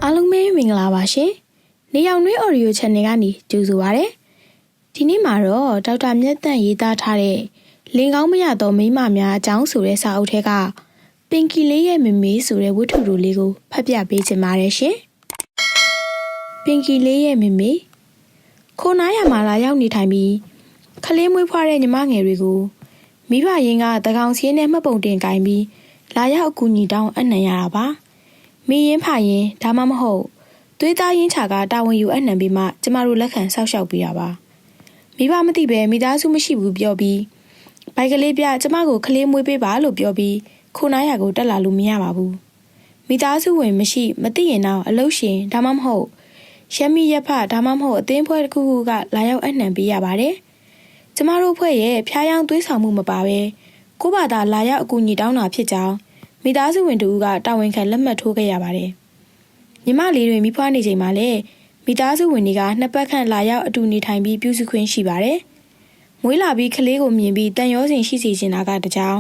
အားလုံးပဲမင်္ဂလာပါရှင်။နေရောင်နှွေး Audio Channel ကနေကြိုဆိုပါရစေ။ဒီနေ့မှာတော့ဒေါက်တာမြတ်တန့်ရေးသားထားတဲ့လင်ကောင်းမရသောမိန်းမများအကြောင်းဆိုတဲ့စာအုပ်ထဲကပင်ကီလေးရဲ့မမေဆိုတဲ့ဝတ္ထုတိုလေးကိုဖတ်ပြပေးချင်ပါတယ်ရှင်။ပင်ကီလေးရဲ့မမေခိုးနားရမှာလာရောက်နေထိုင်ပြီးခလေးမွေးဖွားတဲ့ညီမငယ်တွေကိုမိဘရင်းကတကောင်စီးနဲ့မှတ်ပုံတင်ကင်ပြီးလာရောက်အကူအညီတောင်းအနှံရတာပါ။မိရင်ဖရင်ဒါမှမဟုတ်သွေးသားရင်းချာကတာဝန်ယူအနှံပြီးမှကျမတို့လက်ခံဆောက်ရှောက်ပေးတာပါမိဘမသိပဲမိသားစုမရှိဘူးပြောပြီးဘိုက်ကလေးပြကျမကိုခလေးမွေးပေးပါလို့ပြောပြီးခိုးနားရကိုတက်လာလို့မရပါဘူးမိသားစုဝင်မရှိမသိရင်တော့အလုပ်ရှင်ဒါမှမဟုတ်ရှမ်းမီရက်ဖဒါမှမဟုတ်အသင်းဖွဲ့တစ်ခုခုကလာရောက်အနှံပေးရပါတယ်ကျမတို့ဖွဲ့ရဲ့ဖျားယောင်းသွေးဆောင်မှုမပါပဲကိုဘာသာလာရောက်အကူအညီတောင်းတာဖြစ်ကြောင်းမိသားစုဝင်တို့ကတာဝန်ခံလက်မှတ်ထိုးခဲ့ရပါတယ်ညီမလေးတွေမိဖွားနေချိန်မှာလည်းမိသားစုဝင်တွေကနှစ်ပတ်ခန့်လာရောက်အတူနေထိုင်ပြီးပြုစုခွင့်ရှိပါတယ်။မွေးလာပြီးကလေးကိုမြင်ပြီးတန်ရောစင်ရှိစေချင်တာကတကြောင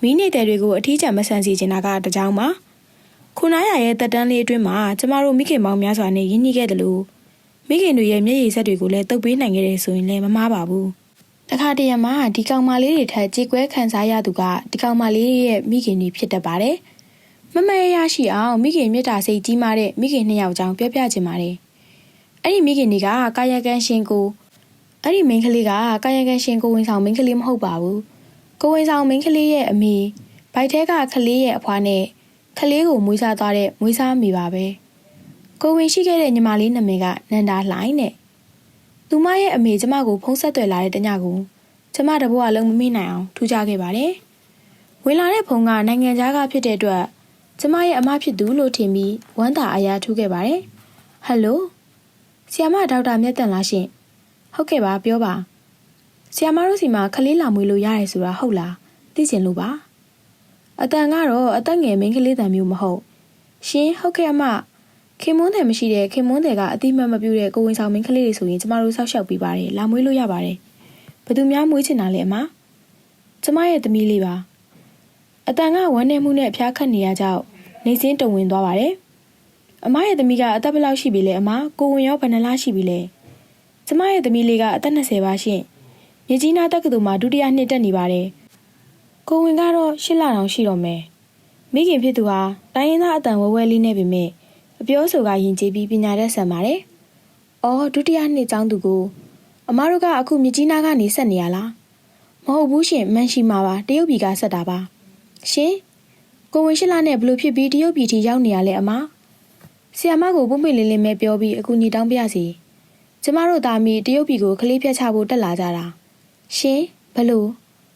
်မိနေတဲ့တွေကိုအထီးကျန်မဆန်စေချင်တာကတကြောင်ပါ။ခုနားရရဲ့တက်တန်းလေးအတွင်းမှာကျမတို့မိခင်မောင်များစွာနဲ့ရင်းနှီးခဲ့တယ်လို့မိခင်တွေရဲ့မျက်ရည်စက်တွေကိုလည်းတုပ်ပေးနိုင်ခဲ့တယ်ဆိုရင်လည်းမမှားပါဘူး။တခါတရံမှာဒီကောင်မလေးတွေထက်ကြေကွဲခံစားရသူကဒီကောင်မလေးရဲ့မိခင်တွေဖြစ်တတ်ပါတယ်။မမရရှိအောင်မိခင်မြတ်တာစိတ်ကြီးမားတဲ့မိခင်နှစ်ယောက်ကြောင့်ပြောပြချင်ပါတယ်။အဲ့ဒီမိခင်တွေကကာယကံရှင်ကိုအဲ့ဒီမိန်းကလေးကကာယကံရှင်ကိုဝင်ဆောင်မိန်းကလေးမဟုတ်ပါဘူး။ကိုဝင်ဆောင်မိန်းကလေးရဲ့အမေဘိုက်ထဲကကလေးရဲ့အဖွားနဲ့ကလေးကိုမွေးစားသွားတဲ့မွေးစားမိပါပဲ။ကိုဝင်ရှိခဲ့တဲ့ညီမလေးနာမည်ကနန္ဒာလှိုင်းနဲ့သူမရဲ့အမေကျမကိုဖုံးဆက်သွယ်လာတဲ့တညကိုကျမတဘွားလုံးမမေ့နိုင်အောင်ထူးခြားခဲ့ပါတယ်။ဝင်လာတဲ့ဖုံးကနိုင်ငံခြားကဖြစ်တဲ့အတွက်ကျမရဲ့အမဖြစ်သူလို့ထင်ပြီးဝမ်းသာအားရထူးခဲ့ပါတယ်။ဟယ်လိုဆရာမဒေါက်တာမြတ်တန်လားရှင်။ဟုတ်ကဲ့ပါပြောပါ။ဆရာမတို့စီမှာခလေးလာမွေးလို့ရတယ်ဆိုတာဟုတ်လား။သိချင်လို့ပါ။အတန်ကတော့အသက်ငယ်မိန်းကလေးတန်မျိုးမဟုတ်။ရှင်ဟုတ်ကဲ့အမခင်မွန်းတယ်မရှိတဲ့ခင်မွန်းတယ်ကအတိမတ်မပြူတဲ့ကိုဝင်ဆောင်မိန်းကလေးတွေဆိုရင်ကျမတို့ဆောက်ရှောက်ပေးပါတယ်။လာမွေးလို့ရပါတယ်။ဘယ်သူများမွေးချင်တာလဲအမ။ကျမရဲ့သမီးလေးပါ။အတန်ကဝမ်းနေမှုနဲ့ဖျားခတ်နေရကြောက်နေစင်းတုံဝင်သွားပါတယ်။အမရဲ့သမီးကအသက်ဘယ်လောက်ရှိပြီလဲအမကိုဝင်ရောဘယ်နှလားရှိပြီလဲ။ကျမရဲ့သမီးလေးကအသက်20ပါရှင့်။မြကြီးနားတက္ကသိုလ်မှာဒုတိယနှစ်တက်နေပါတယ်။ကိုဝင်ကတော့8လတောင်ရှိတော့မယ်။မိခင်ဖြစ်သူဟာတိုင်းရင်းသားအတန်ဝဲဝဲလေးနဲ့ပဲမြအပြောဆိုကယဉ်ကျေးပြီးပညာတတ်ဆန်ပါတယ်။အော်ဒုတိယနှစ်ကျောင်းသူကိုအမတို့ကအခုမြကြီးနားကနေဆက်နေရလား။မဟုတ်ဘူးရှင်မန်ရှိမှာပါတရုတ်ပြည်ကဆက်တာပါ။ရှင်ကိုဝင်ရှိလာနဲ့ဘလို့ဖြစ်ပြီးတရုတ်ပြည်ထိရောက်နေရလဲအမဆီယမကိုပုံပွင့်လင်းလင်းပဲပြောပြီးအကူညီတောင်းပြစီကျမတို့သားမီးတရုတ်ပြည်ကိုခလေးဖြတ်ချဖို့တက်လာကြတာရှင်ဘလို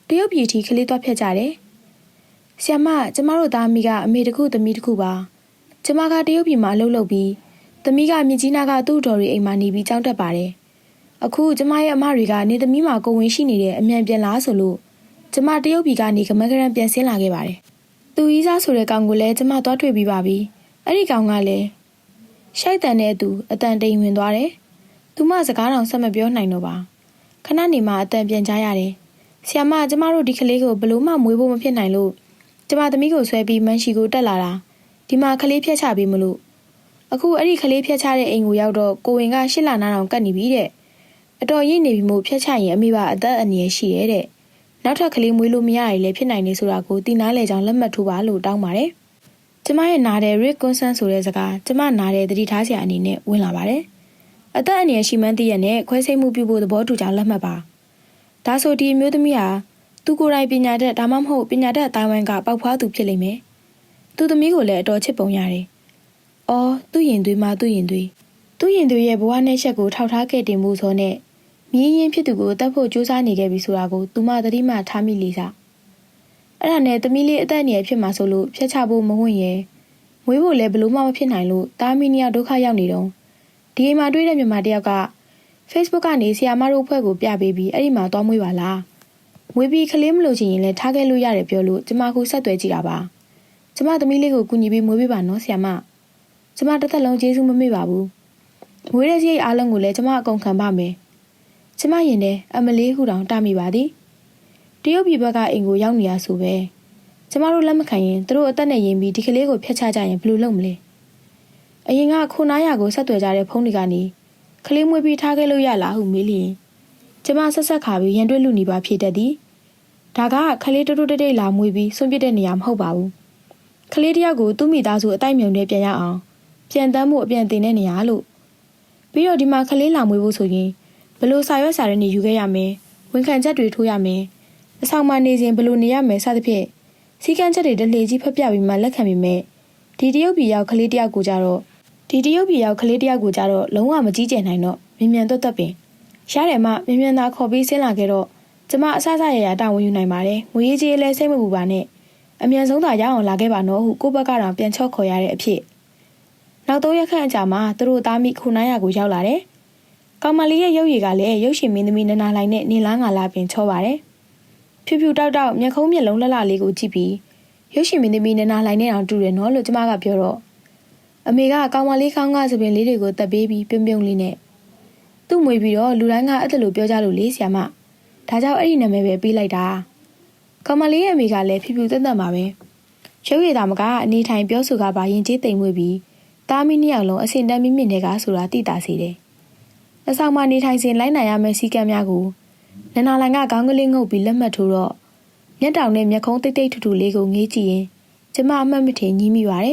့တရုတ်ပြည်ထိခလေးသွားဖြတ်ကြတယ်ဆီယမကျမတို့သားမီးကအမေတခုသမီးတခုပါကျမကတရုတ်ပြည်မှာအလုပ်လုပ်ပြီးသမီးကမြကြီးနားကသူ့တော်ရီအိမ်မှာနေပြီးကြောင်းတက်ပါတယ်အခုကျမရဲ့အမတွေကနေသမီးမှာကိုဝင်ရှိနေတဲ့အမြန်ပြန်လာဆိုလို့ကျမတရုတ်ပြည်ကနေကမန်းကရန်ပြန်ဆင်းလာခဲ့ပါတယ်သူကြီးစားဆိုတဲ့ကောင်ကိုလည်းကျမသွားတွေ့ပြီးပါပြီ။အဲ့ဒီကောင်ကလည်းရှိုက်တန်တဲ့သူအတန်တိမ်ဝင်သွားတယ်။သူမစကားတောင်ဆက်မပြောနိုင်တော့ပါ။ခဏနေမှအတန်ပြန်ကြားရတယ်။ဆီယမကျမတို့ဒီကလေးကိုဘလို့မှမွေးဖို့မဖြစ်နိုင်လို့ကျမသမီးကိုဆွဲပြီးမန်ရှိကိုတက်လာတာ။ဒီမှာကလေးဖြတ်ချပေးမလို့အခုအဲ့ဒီကလေးဖြတ်ချတဲ့အိမ်ကိုရောက်တော့ကိုဝင်က8လနားတောင်ကတ်နေပြီတဲ့အတော်ရင့်နေပြီမို့ဖြတ်ချရင်အမိဘအသက်အန္တရာယ်ရှိရဲ့တဲ့နောက်ထပ်ကလေးမွေးလို့မရရလေဖြစ်နိုင်နေဆိုတာကိုတီးနားလေကြောင်လက်မှတ်ထိုးပါလို့တောင်းပါတယ်။ကျမရဲ့နားတဲ့ Rick Concern ဆိုတဲ့စကားကျမနားတဲ့သတိထားစရာအနေနဲ့ဝင်လာပါတယ်။အသက်အန္တရာယ်ရှိမှန်းသိရတဲ့ခွဲစိတ်မှုပြုဖို့သဘောတူကြောင်းလက်မှတ်ပါ။ဒါဆိုဒီမျိုးသမီးဟာသူကိုယ်တိုင်ပညာတတ်ဒါမှမဟုတ်ပညာတတ်အတိုင်းဝိုင်းကပေါက်ဖွားသူဖြစ်လိမ့်မယ်။သူသမီးကိုလည်းအတော်ချစ်ပုံရတယ်။အော်သူ့ရင်သွေးမှသူ့ရင်သွေးရဲ့ဘဝနဲ့ချက်ကိုထောက်ထားခဲ့တင်မှုဆိုနဲ့မြင်းရင်ဖြစ်သူကိုတတ်ဖို့ကြိုးစားနေခဲ့ပြီဆိုတာကိုသူမသတိမှထားမိလေစားအဲ့ဒါနဲ့သမီးလေးအသက်အန္တရာယ်ဖြစ်မှာဆိုလို့ဖျက်ချဖို့မဝင့်ရဲ့မွေးဖို့လည်းဘလို့မှမဖြစ်နိုင်လို့တာမီနီယာဒုက္ခရောက်နေတော့ဒီအိမ်မှာတွေ့တဲ့မြန်မာတယောက်က Facebook ကနေဆီယာမတို့အဖွဲ့ကိုပြပေးပြီးအဲ့ဒီမှာသွားမွေးပါလားမွေးပြီးကလေးမလို့ချင်ရင်လည်းထားခဲ့လို့ရတယ်ပြောလို့ကျမခုဆက်သွယ်ကြည့်တာပါကျမသမီးလေးကိုကူညီပြီးမွေးပေးပါနော်ဆီယာမကျမတစ်သက်လုံးကျေးဇူးမမေ့ပါဘူးမွေးတဲ့စရိတ်အားလုံးကိုလည်းကျမအကုန်ခံပါမယ်ကျမရင်ထဲအမလေးဟူတောင်တာမိပါသည်တရုတ်ပြည်ဘက်ကအိမ်ကိုရောက်နေရဆိုပဲကျမတို့လက်မခံရင်သူတို့အသက်နဲ့ရင်ပြီးဒီကလေးကိုဖျက်ချကြရင်ဘယ်လိုလုပ်မလဲ အရင်ကခုနာရကိုဆက်သွယ်ကြတဲ့ဖုန်းတွေကနေကလေးမွေးပြီးထားခဲ့လို့ရလားဟုမေးလျင်ကျမဆက်ဆက်ခါပြီးရန်တွေ့လူနေပါဖြစ်တတ်သည်ဒါကကလေးတိုးတိုးတိတ်တိတ်လာမွေးပြီးဆွန့်ပစ်တဲ့နေရာမဟုတ်ပါဘူးကလေးတယောက်ကိုသူ့မိသားစုအတိုက်မြုံနဲ့ပြန်ရအောင်ပြန်တမ်းမှုအပြန်တင်တဲ့နေရာလို့ပြီးတော့ဒီမှာကလေးလာမွေးဖို့ဆိုရင်ဘလို့စာရွက်စာတမ်းတွေယူခဲ့ရမယ်ဝန်ခံချက်တွေထိုးရမယ်အဆောင်မှာနေစဉ်ဘလို့နေရမယ်စသဖြင့်စီကံချက်တွေတလေကြီးဖက်ပြပြီးမှလက်ခံပြီးမဲ့ဒီတရုတ်ပြည်ရောက်ကလေးတယောက်ကိုကြတော့လုံးဝမကြီးကျယ်နိုင်တော့မြ мян တွတ်ပင်ရတယ်မှမြ мян သာခေါ်ပြီးဆင်းလာခဲ့တော့ကျမအဆအဆရရတာဝန်ယူနိုင်ပါတယ်ငွေရေးကြေးလဲစိတ်မပူပါနဲ့အမြန်ဆုံးသာရအောင်လာခဲ့ပါနော်ဟုကိုဘက်ကတော့ပြန်ချော့ခေါ်ရတဲ့အဖြစ်နောက်3ရက်ခန့်အကြာမှာသူတို့သားမိခု900ကိုရောက်လာတယ်ကောင်မလေးရဲ့ရုပ်ရည်ကလည်းရုပ်ရှင်မင်းသမီးနနာလိုင်းနဲ့နေလားငါလားပင်ချောပါတယ်ဖြူဖြူတောက်တောက်မျက်ခုံးမျက်လုံးလှလှလေးကိုကြည့်ပြီးရုပ်ရှင်မင်းသမီးနနာလိုင်းနဲ့အောင်တူတယ်နော်လို့ကျမကပြောတော့အမေကကောင်မလေးကောင်းကစပင်လေးတွေကိုတက်ပေးပြီးပြုံးပြုံးလေးနဲ့သူ့မွေပြီးတော့လူတိုင်းကအဲ့ဒါလိုပြောကြလို့လေးဆရာမဒါကြောင့်အဲ့ဒီနာမည်ပဲပေးလိုက်တာကောင်မလေးရဲ့အမေကလည်းဖြူဖြူတက်တက်မှာပဲရုပ်ရည်သားမကအနေထိုင်ပြောဆိုကပါရင်ကျေးတိမ်မွေပြီးသားမီးနှစ်ယောက်လုံးအစင်တန်းမြင့်မြင့်တွေကဆိုတာသိတာစီတယ်အဆောင်မှာနေထိုင်စဉ်လိုက်နိုင်ရမယ့်စီကံများကိုနနာလိုင်ကခေါင်းကလေးငုပ်ပြီးလက်မှတ်ထိုးတော့မျက်တောင်နဲ့မျက်ခုံးတိတ်တိတ်ထူထူလေးကိုငေးကြည့်ရင်ကျမအမှတ်မထင်ညည်းမိပါတယ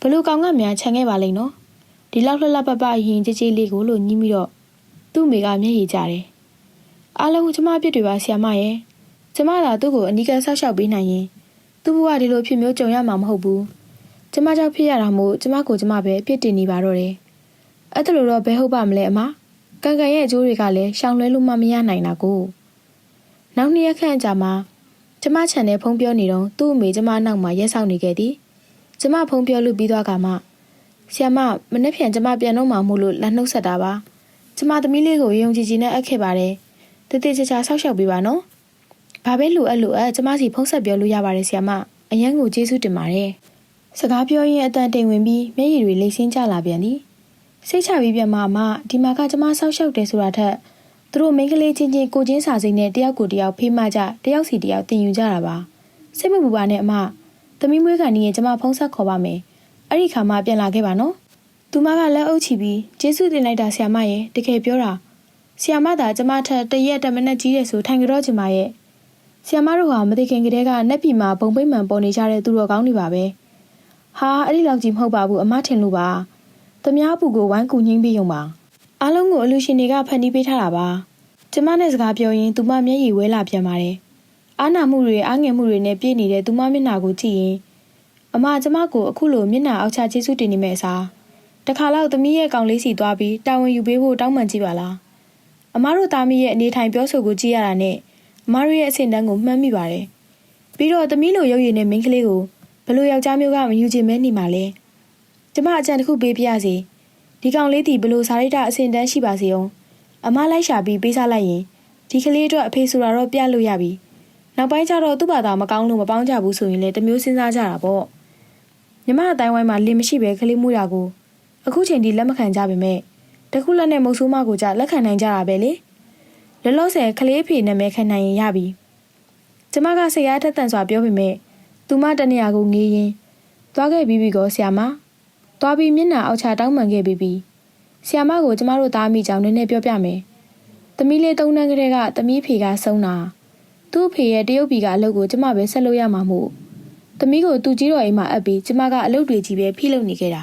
်ဘလူကောင်ကများခြံခဲ့ပါလိမ့်နော်ဒီလောက်လှလှပပရင်ကြည်ကြည်လေးကိုလို့ညည်းမိတော့သူ့မိကမျက်ရည်ကျတယ်အားလုံးကျမအပြစ်တွေပါဆရာမရဲ့ကျမသာသူ့ကိုအနီးကပ်ဆောက်ရှောက်ပေးနိုင်ရင်သူ့ဘဝဒီလိုဖြစ်မျိုးကြုံရမှာမဟုတ်ဘူးကျမကြောင့်ဖြစ်ရတာမို့ကျမကိုကျမပဲအပြစ်တင်နေပါတော့တယ်အဲ့ဒါလိုတော့ဘယ်ဟုတ်ပါမလဲအမကန်ကန်ရဲ့အကျိုးတွေကလည်းရှောင်လွှဲလို့မှမရနိုင်တာကိုနောက်2ရက်ခန့်ကြာမှကျမခြံထဲဖုံးပြောနေတော့သူ့အမေကျမနောက်မှာရက်ဆောင်နေခဲ့သည်ကျမဖုံးပြောလို့ပြီးသွားကမှဆရာမမနေ့ပြန်ကျမပြန်တော့မှမို့လို့လက်နှုတ်ဆက်တာပါကျမသမီးလေးကိုယုံကြည်ကြည်နဲ့အပ်ခဲ့ပါတယ်တတိချာချာဆောက်ရှောက်ပေးပါနော်ဘာပဲလိုအပ်ကျမစီဖုံးဆက်ပြောလို့ရပါတယ်ဆရာမအရန်ကိုကျေးဇူးတင်ပါတယ်စကားပြောရင်းအတန်တိမ်ဝင်ပြီးမျက်ရည်တွေလိမ့်ဆင်းကျလာပြန်သည်စိတ်ချပြီးပြန်မှဒီမှာကကျမဆောက်ရှောက်တယ်ဆိုတာထက်သူတို့မိန်းကလေးချင်းချင်းကိုချင်းစာစိမ့်နဲ့တယောက်ကိုတယောက်ဖေးမကြတယောက်စီတယောက်တင်ယူကြတာပါစိတ်မပူပါနဲ့အမသမီးမွေးကန်ကြီးရဲ့ကျမဖုံးဆက်ခေါ်ပါမယ်အဲ့ဒီခါမှပြန်လာခဲ့ပါနော်သူမကလက်အုပ်ချပြီးကျေးဇူးတင်လိုက်တာဆရာမရဲ့တကယ်ပြောတာဆရာမသာကျမထက်တရက်တမနဲ့ကြီးတယ်ဆိုထိုင်ကြတော့ချင်ပါရဲ့ဆရာမတို့ဟာမသိခင်ကတည်းကနက်ပြီမှာဘုံပိတ်မှန်ပေါ်နေကြတဲ့သူတော်ကောင်းတွေပါပဲဟာအဲ့ဒီလောက်ကြီးမဟုတ်ပါဘူးအမထင်လို့ပါသမ ्या ပူကိုဝိုင်းကူငိမ့်ပြီးရုံပါအားလုံးကိုအလူရှင်တွေကဖန်တီးပေးထားတာပါကျမနဲ့စကားပြောရင်သူမမျက်ရည်ဝဲလာပြန်ပါတယ်အားနာမှုတွေအားငယ်မှုတွေနဲ့ပြည့်နေတဲ့သူမမျက်နှာကိုကြည့်ရင်အမကျမကိုအခုလိုမျက်နှာအောက်ချကျေးဇူးတင်နေမယ့်အစားတခါလောက်သမီးရဲ့ကောင်လေးစီသွားပြီးတာဝန်ယူပေးဖို့တောင်းပန်ကြည့်ပါလားအမတို့သားမီးရဲ့အနေထိုင်ပြောဆိုကိုကြည့်ရတာနဲ့အမတို့ရဲ့အဆင့်တန်းကိုမှန်းမိပါတယ်ပြီးတော့သမီးလိုရုပ်ရည်နဲ့မိန်းကလေးကိုဘလို့ယောက်ျားမျိုးကမယူချင်မဲနေမှာလဲကျမအကြံတစ်ခုပေးပြရစီဒီကောင်လေးတီဘလို့စာရိတ္တအဆင့်တန်းရှိပါစေအောင်အမလိုက်ရှာပြီးပေးစားလိုက်ရင်ဒီကလေးအတွက်အဖေဆိုတာတော့ပြလို့ရပြီနောက်ပိုင်းကျတော့သူ့ဘာသာမကောင်းလို့မပေါင်းကြဘူးဆိုရင်လည်းတမျိုးစဉ်းစားကြတာပေါ့ညီမအတိုင်းဝိုင်းမှာလင်မရှိပဲကလေးမွေးတာကိုအခုချိန်ဒီလက်မခံကြပါနဲ့တခုလက်နဲ့မုတ်ဆိုးမကိုကြလက်ခံနိုင်ကြတာပဲလေလောလောဆယ်ကလေးဖေနာမည်ခံနိုင်ရင်ရပြီကျမကစိတ်အားထက်သန်စွာပြောပေမဲ့သူမတနေရာကိုငေးရင်သွားခဲ့ပြီးကောဆရာမသွားပြီးမျက်နှာအောက်ချတောင်းပန်ခဲ့ပြီးဆရာမကိုကျမတို့သားမိကြောင်နည်းနည်းပြောပြမယ်သမီးလေး3နှစ်ကလေးကသမီးဖေကဆုံးတာသူ့ဖေရဲ့တရုတ်ပြည်ကအလုပ်ကိုကျမပဲဆက်လုပ်ရမှာမို့သမီးကိုသူကြီးတော်အိမ်မှာအပ်ပြီးကျမကအလုပ်တွေကြီးပဲဖိလုပ်နေခဲ့တာ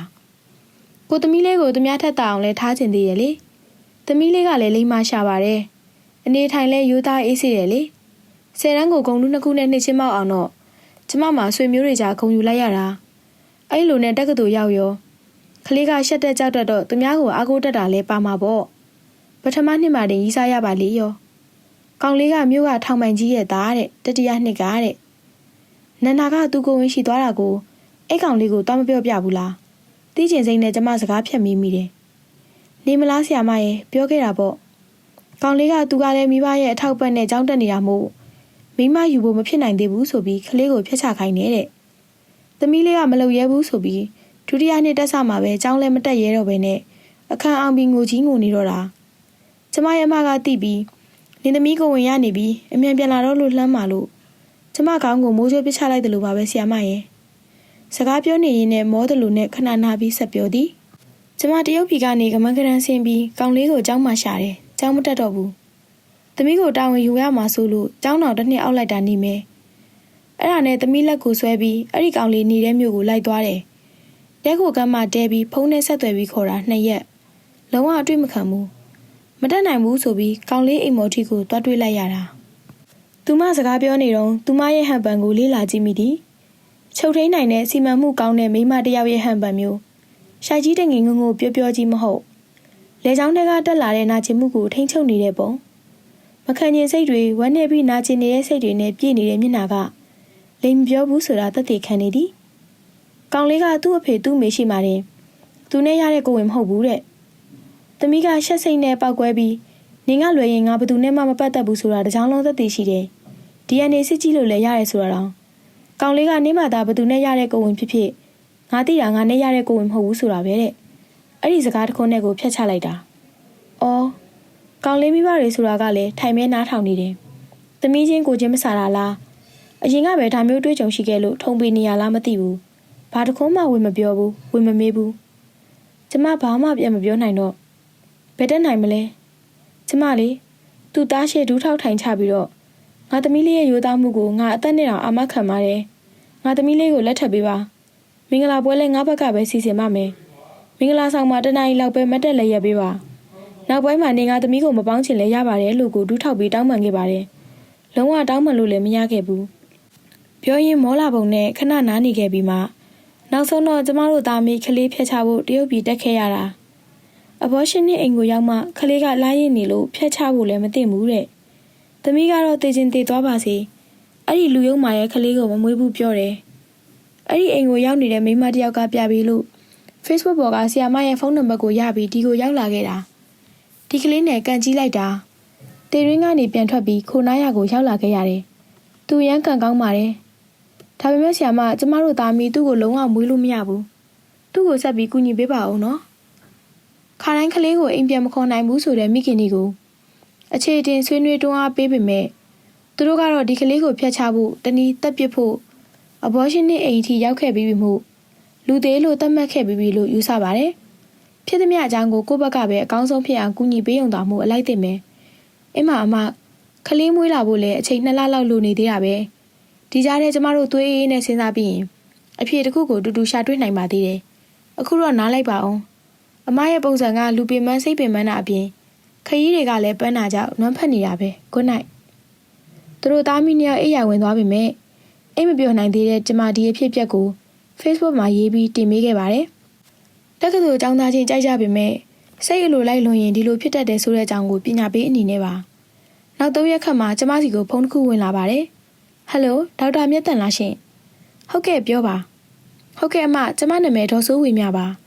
ကိုသမီးလေးကိုသူများထက်တာအောင်လဲထားချင်သေးရဲ့လေသမီးလေးကလည်းလိမ္မာရှာပါတယ်အနေထိုင်လဲရိုးသားအေးစေတယ်လေ10တန်းကိုဂုံလူ2ခုနဲ့နှစ်ချင်းမောက်အောင်တော့ကျမမှာဆွေမျိုးတွေကြားဂုံယူလိုက်ရတာအဲ့လိုနဲ့တက္ကသိုလ်ရောက်ရောကလေးကရှက်တဲ့ကြောက်တဲ့တော့သူများကိုအားကိုးတတ်တာလဲပါမှာပေါ့ပထမနှစ်မှာတင်ရီးစားရပါလေရောကောင်လေးကမြို့ကထောင်ပိုင်ကြီးရဲ့သားတဲ့တတိယနှစ်ကတဲ့နန္ဒာကသူ့ကိုယ်ဝင်ရှိသွားတာကိုအဲ့ကောင်လေးကိုတော့မပြောပြဘူးလားတီးကျင်စိမ့်နဲ့ကျမစကားဖြတ်မိတယ်နေမလားဆရာမရဲ့ပြောခဲ့တာပေါ့ကောင်လေးကသူကလည်းမိဘရဲ့အထောက်ပံ့နဲ့ကြောင်းတက်နေတာမို့မိမယူဖို့မဖြစ်နိုင်သေးဘူးဆိုပြီးကလေးကိုဖျက်ချခိုင်းနေတဲ့သမီးလေးကမလုပ်ရဲဘူးဆိုပြီးဒုတိယနှစ်တက်ဆမှာပဲကြောင်းလဲမတက်ရဲတော့ဘဲနဲ့အခန်းအောင်ပြီးငိုကြီးငိုနေတော့တာကျမရဲ့အမကတိပြီးနင်းသမီးကိုဝင်ရနေပြီးအမြန်ပြန်လာတော့လို့လှမ်းမာလို့ကျမကောင်းကိုမိုးချိုးပစ်ချလိုက်တယ်လို့ပါပဲဆရာမရဲ့ စကားပြောနေရင်းနဲ့မောတလူနဲ့ခဏနာပြီးဆက်ပြောသည်ကျမတရုတ်ပြည်ကနေကမန်းကရန်ဆင်းပြီးကောင်လေးကိုကျောင်းမှာရှာတယ်ကျောင်းမတက်တော့ဘူးသမီးကိုတာဝန်ယူရမှာဆိုလို့ကျောင်းတော်တစ်နှစ်အောက်လိုက်တာနေမယ်အဲ့ဒါနဲ့သမီးလက်ကိုဆွဲပြီးအဲ့ဒီကောင်လေးနေတဲ့မြို့ကိုလိုက်သွားတယ်လက်ကိုကမ်းမှတဲပြီးဖုန်းနဲ့ဆက်သွယ်ပြီးခေါ်တာ2ရက်လုံးဝအတွေ့မခံဘူးမတက်နိုင်ဘူးဆိုပြီးကောင်လေးအိမ်မော်ထီကိုတွားတွေ့လိုက်ရတာသူမစကားပြောနေတော့သူမရဲ့ဟန်ပန်ကိုလေးလာကြည့်မိသည်ချုပ်ထိန်နိုင်တဲ့စီမံမှုကောင်းတဲ့မိမတယောက်ရဲ့ဟန်ပန်မျိုးရှိုက်ကြီးတငင်ငုံငုံပြောပြောကြီးမဟုတ်လေချောင်းတွေကတက်လာတဲ့နာကျင်မှုကိုထိန်းချုပ်နေတဲ့ပုံမခံကျင်စိတ်တွေဝမ်းနေပြီးနာကျင်နေတဲ့စိတ်တွေနဲ့ပြည့်နေတဲ့မျက်နှာကလိမ်မပြောဘူးဆိုတာသက်သေခံနေသည်ကောင်လေးကသူ့အဖေသူ့မေရှိမှတင်သူနဲ့ရတဲ့ကိုဝင်မဟုတ်ဘူးတဲ့သမီးကရှက်စိတ်နဲ့ပောက်ကွဲပြီးနင်ကလွယ်ရင်ငါဘယ်သူနဲ့မှမပတ်သက်ဘူးဆိုတာတကြောင်လုံးသက်သေရှိတယ် DNA စစ်ကြည့်လို့လည်းရတယ်ဆိုတာတော့ကောင်လေးကနင်းမသာဘယ်သူနဲ့ရတဲ့ကိုဝင်ဖြစ်ဖြစ်ငါသိတာငါနဲ့ရတဲ့ကိုဝင်မဟုတ်ဘူးဆိုတာပဲတဲ့အဲ့ဒီစကားတစ်ခုနဲ့ကိုဖျက်ချလိုက်တာအော်ကောင်လေးမိဘတွေဆိုတာကလည်းထိုင်မဲနားထောင်နေတယ်သမီးချင်းကိုချင်းမဆာတာလားအရင်ကပဲဒါမျိုးတွေးကြုံရှိခဲ့လို့ထုံပေးနေရလားမသိဘူးဘာတစ်ခုမှဝင်မပြောဘူးဝင်မမေးဘူးကျမဘာမှပြန်မပြောနိုင်တော့ဘယ်တက်နိုင်မလဲကျမလေးသူ့သားရှေ့ဒူးထောက်ထိုင်ချပြီးတော့ငါသမီးလေးရဲ့ရိုးသားမှုကိုငါအသက်နဲ့တောင်အာမခံပါတယ်ငါသမီးလေးကိုလက်ထပ်ပေးပါမင်္ဂလာပွဲလဲငါဘက်ကပဲစီစဉ်ပါမယ်မင်္ဂလာဆောင်မှာတနားရီလောက်ပဲမတ်တက်လဲရက်ပေးပါနောက်ပိုင်းမှာနေငါသမီးကိုမပေါင်းချင်လဲရပါတယ်လို့ကိုဒူးထောက်ပြီးတောင်းပန်ခဲ့ပါတယ်လုံးဝတောင်းပန်လို့လည်းမရခဲ့ဘူးပြောရင်မောလာပုံနဲ့ခဏနားနေခဲ့ပြီးမှနောက်ဆုံးတော့ကျမတို့သားမိကလေးဖျက်ချဖို့တရုတ်ပြည်တက်ခဲ့ရတာအဘောရှင်နဲ့အိမ်ကိုရောက်မှကလေးကလာရင်နေလို့ဖျက်ချဖို့လည်းမသိဘူးတဲ့သမီးကတော့တည်ချင်းတည်သွားပါစေအဲ့ဒီလူယုံမာရဲ့ကလေးကိုမမွေးဘူးပြောတယ်အဲ့ဒီအိမ်ကိုရောက်နေတဲ့မိန်းမတစ်ယောက်ကပြပြီးလို့ Facebook ပေါ်ကဆီယာမရဲ့ဖုန်းနံပါတ်ကိုရပြီးဒီကိုရောက်လာခဲ့တာဒီကလေးနဲ့ကန်ကြီးလိုက်တာတေရင်းကနေပြန်ထွက်ပြီးခိုနားရကိုရောက်လာခဲ့ရတယ်သူရမ်းကန်ကောင်းပါတယ်ဒါပေမဲ့ဆီယာမကျမတို့သားမီးသူ့ကိုလုံးဝမွေးလို့မရဘူးသူ့ကိုဆက်ပြီးကူညီပေးပါဦးနော်ခါတိုင်းကလေးကိုအိမ်ပြန်မခေါ်နိုင်ဘူးဆိုတဲ့မိခင်တွေကိုအခြေတင်ဆွေးနွေးတွန်းအားပေးပေမဲ့သူတို့ကတော့ဒီကလေးကိုဖျက်ချဖို့တနည်းတက်ပစ်ဖို့အဘောရှင်နဲ့အိမ်ထိရောက်ခဲ့ပြီးပြီမို့လူသေးလို့တတ်မှတ်ခဲ့ပြီးပြီလို့ယူဆပါတယ်ဖြစ်သမျှအကြောင်းကိုကိုယ့်ဘက်ကပဲအကောင်းဆုံးဖြစ်အောင်ကူညီပေးုံသာမှုအလိုက်သိမယ်အမကလေးမွေးလာဖို့လည်းအချိန်2လလောက်လိုနေသေးတာပဲဒီကြားထဲကျမတို့သွေးအေးနဲ့စဉ်းစားပြီးရင်အဖြေတစ်ခုကိုတူတူရှာတွေ့နိုင်ပါသေးတယ်အခုတော့နားလိုက်ပါအောင်အမရဲ့ပုံစံကလူပင်ပန်းစိတ်ပင်ပန်းတာအပြင်ခရီးတွေကလည်းပန်းတာကြောင့်နွမ်းဖက်နေတာပဲ Good night သူတို့သားမိနှစ်ယောက်အိယာဝင်သွားပြီမဲ့အိမ်မပြောနိုင်သေးတဲ့ကျမဒီအဖြစ်အပျက်ကို Facebook မှာရေးပြီးတင်ပေးခဲ့ပါတယ်တက္ကသိုလ်ကျောင်းသားချင်းကြိုက်ကြပေမဲ့စိတ်အလိုလိုက်လွန်ရင်ဒီလိုဖြစ်တတ်တယ်ဆိုတဲ့အကြောင်းကိုပညာပေးအနေနဲ့ပါနောက်3ရက်ခန့်မှာကျမစီကိုဖုန်းတစ်ခုဝင်လာပါတယ်ဟယ်လိုဒေါက်တာမြတ်တန်လားရှင်ဟုတ်ကဲ့ပြောပါဟုတ်ကဲ့အမကျမနာမည်ဒေါ်စိုးဝေမြပ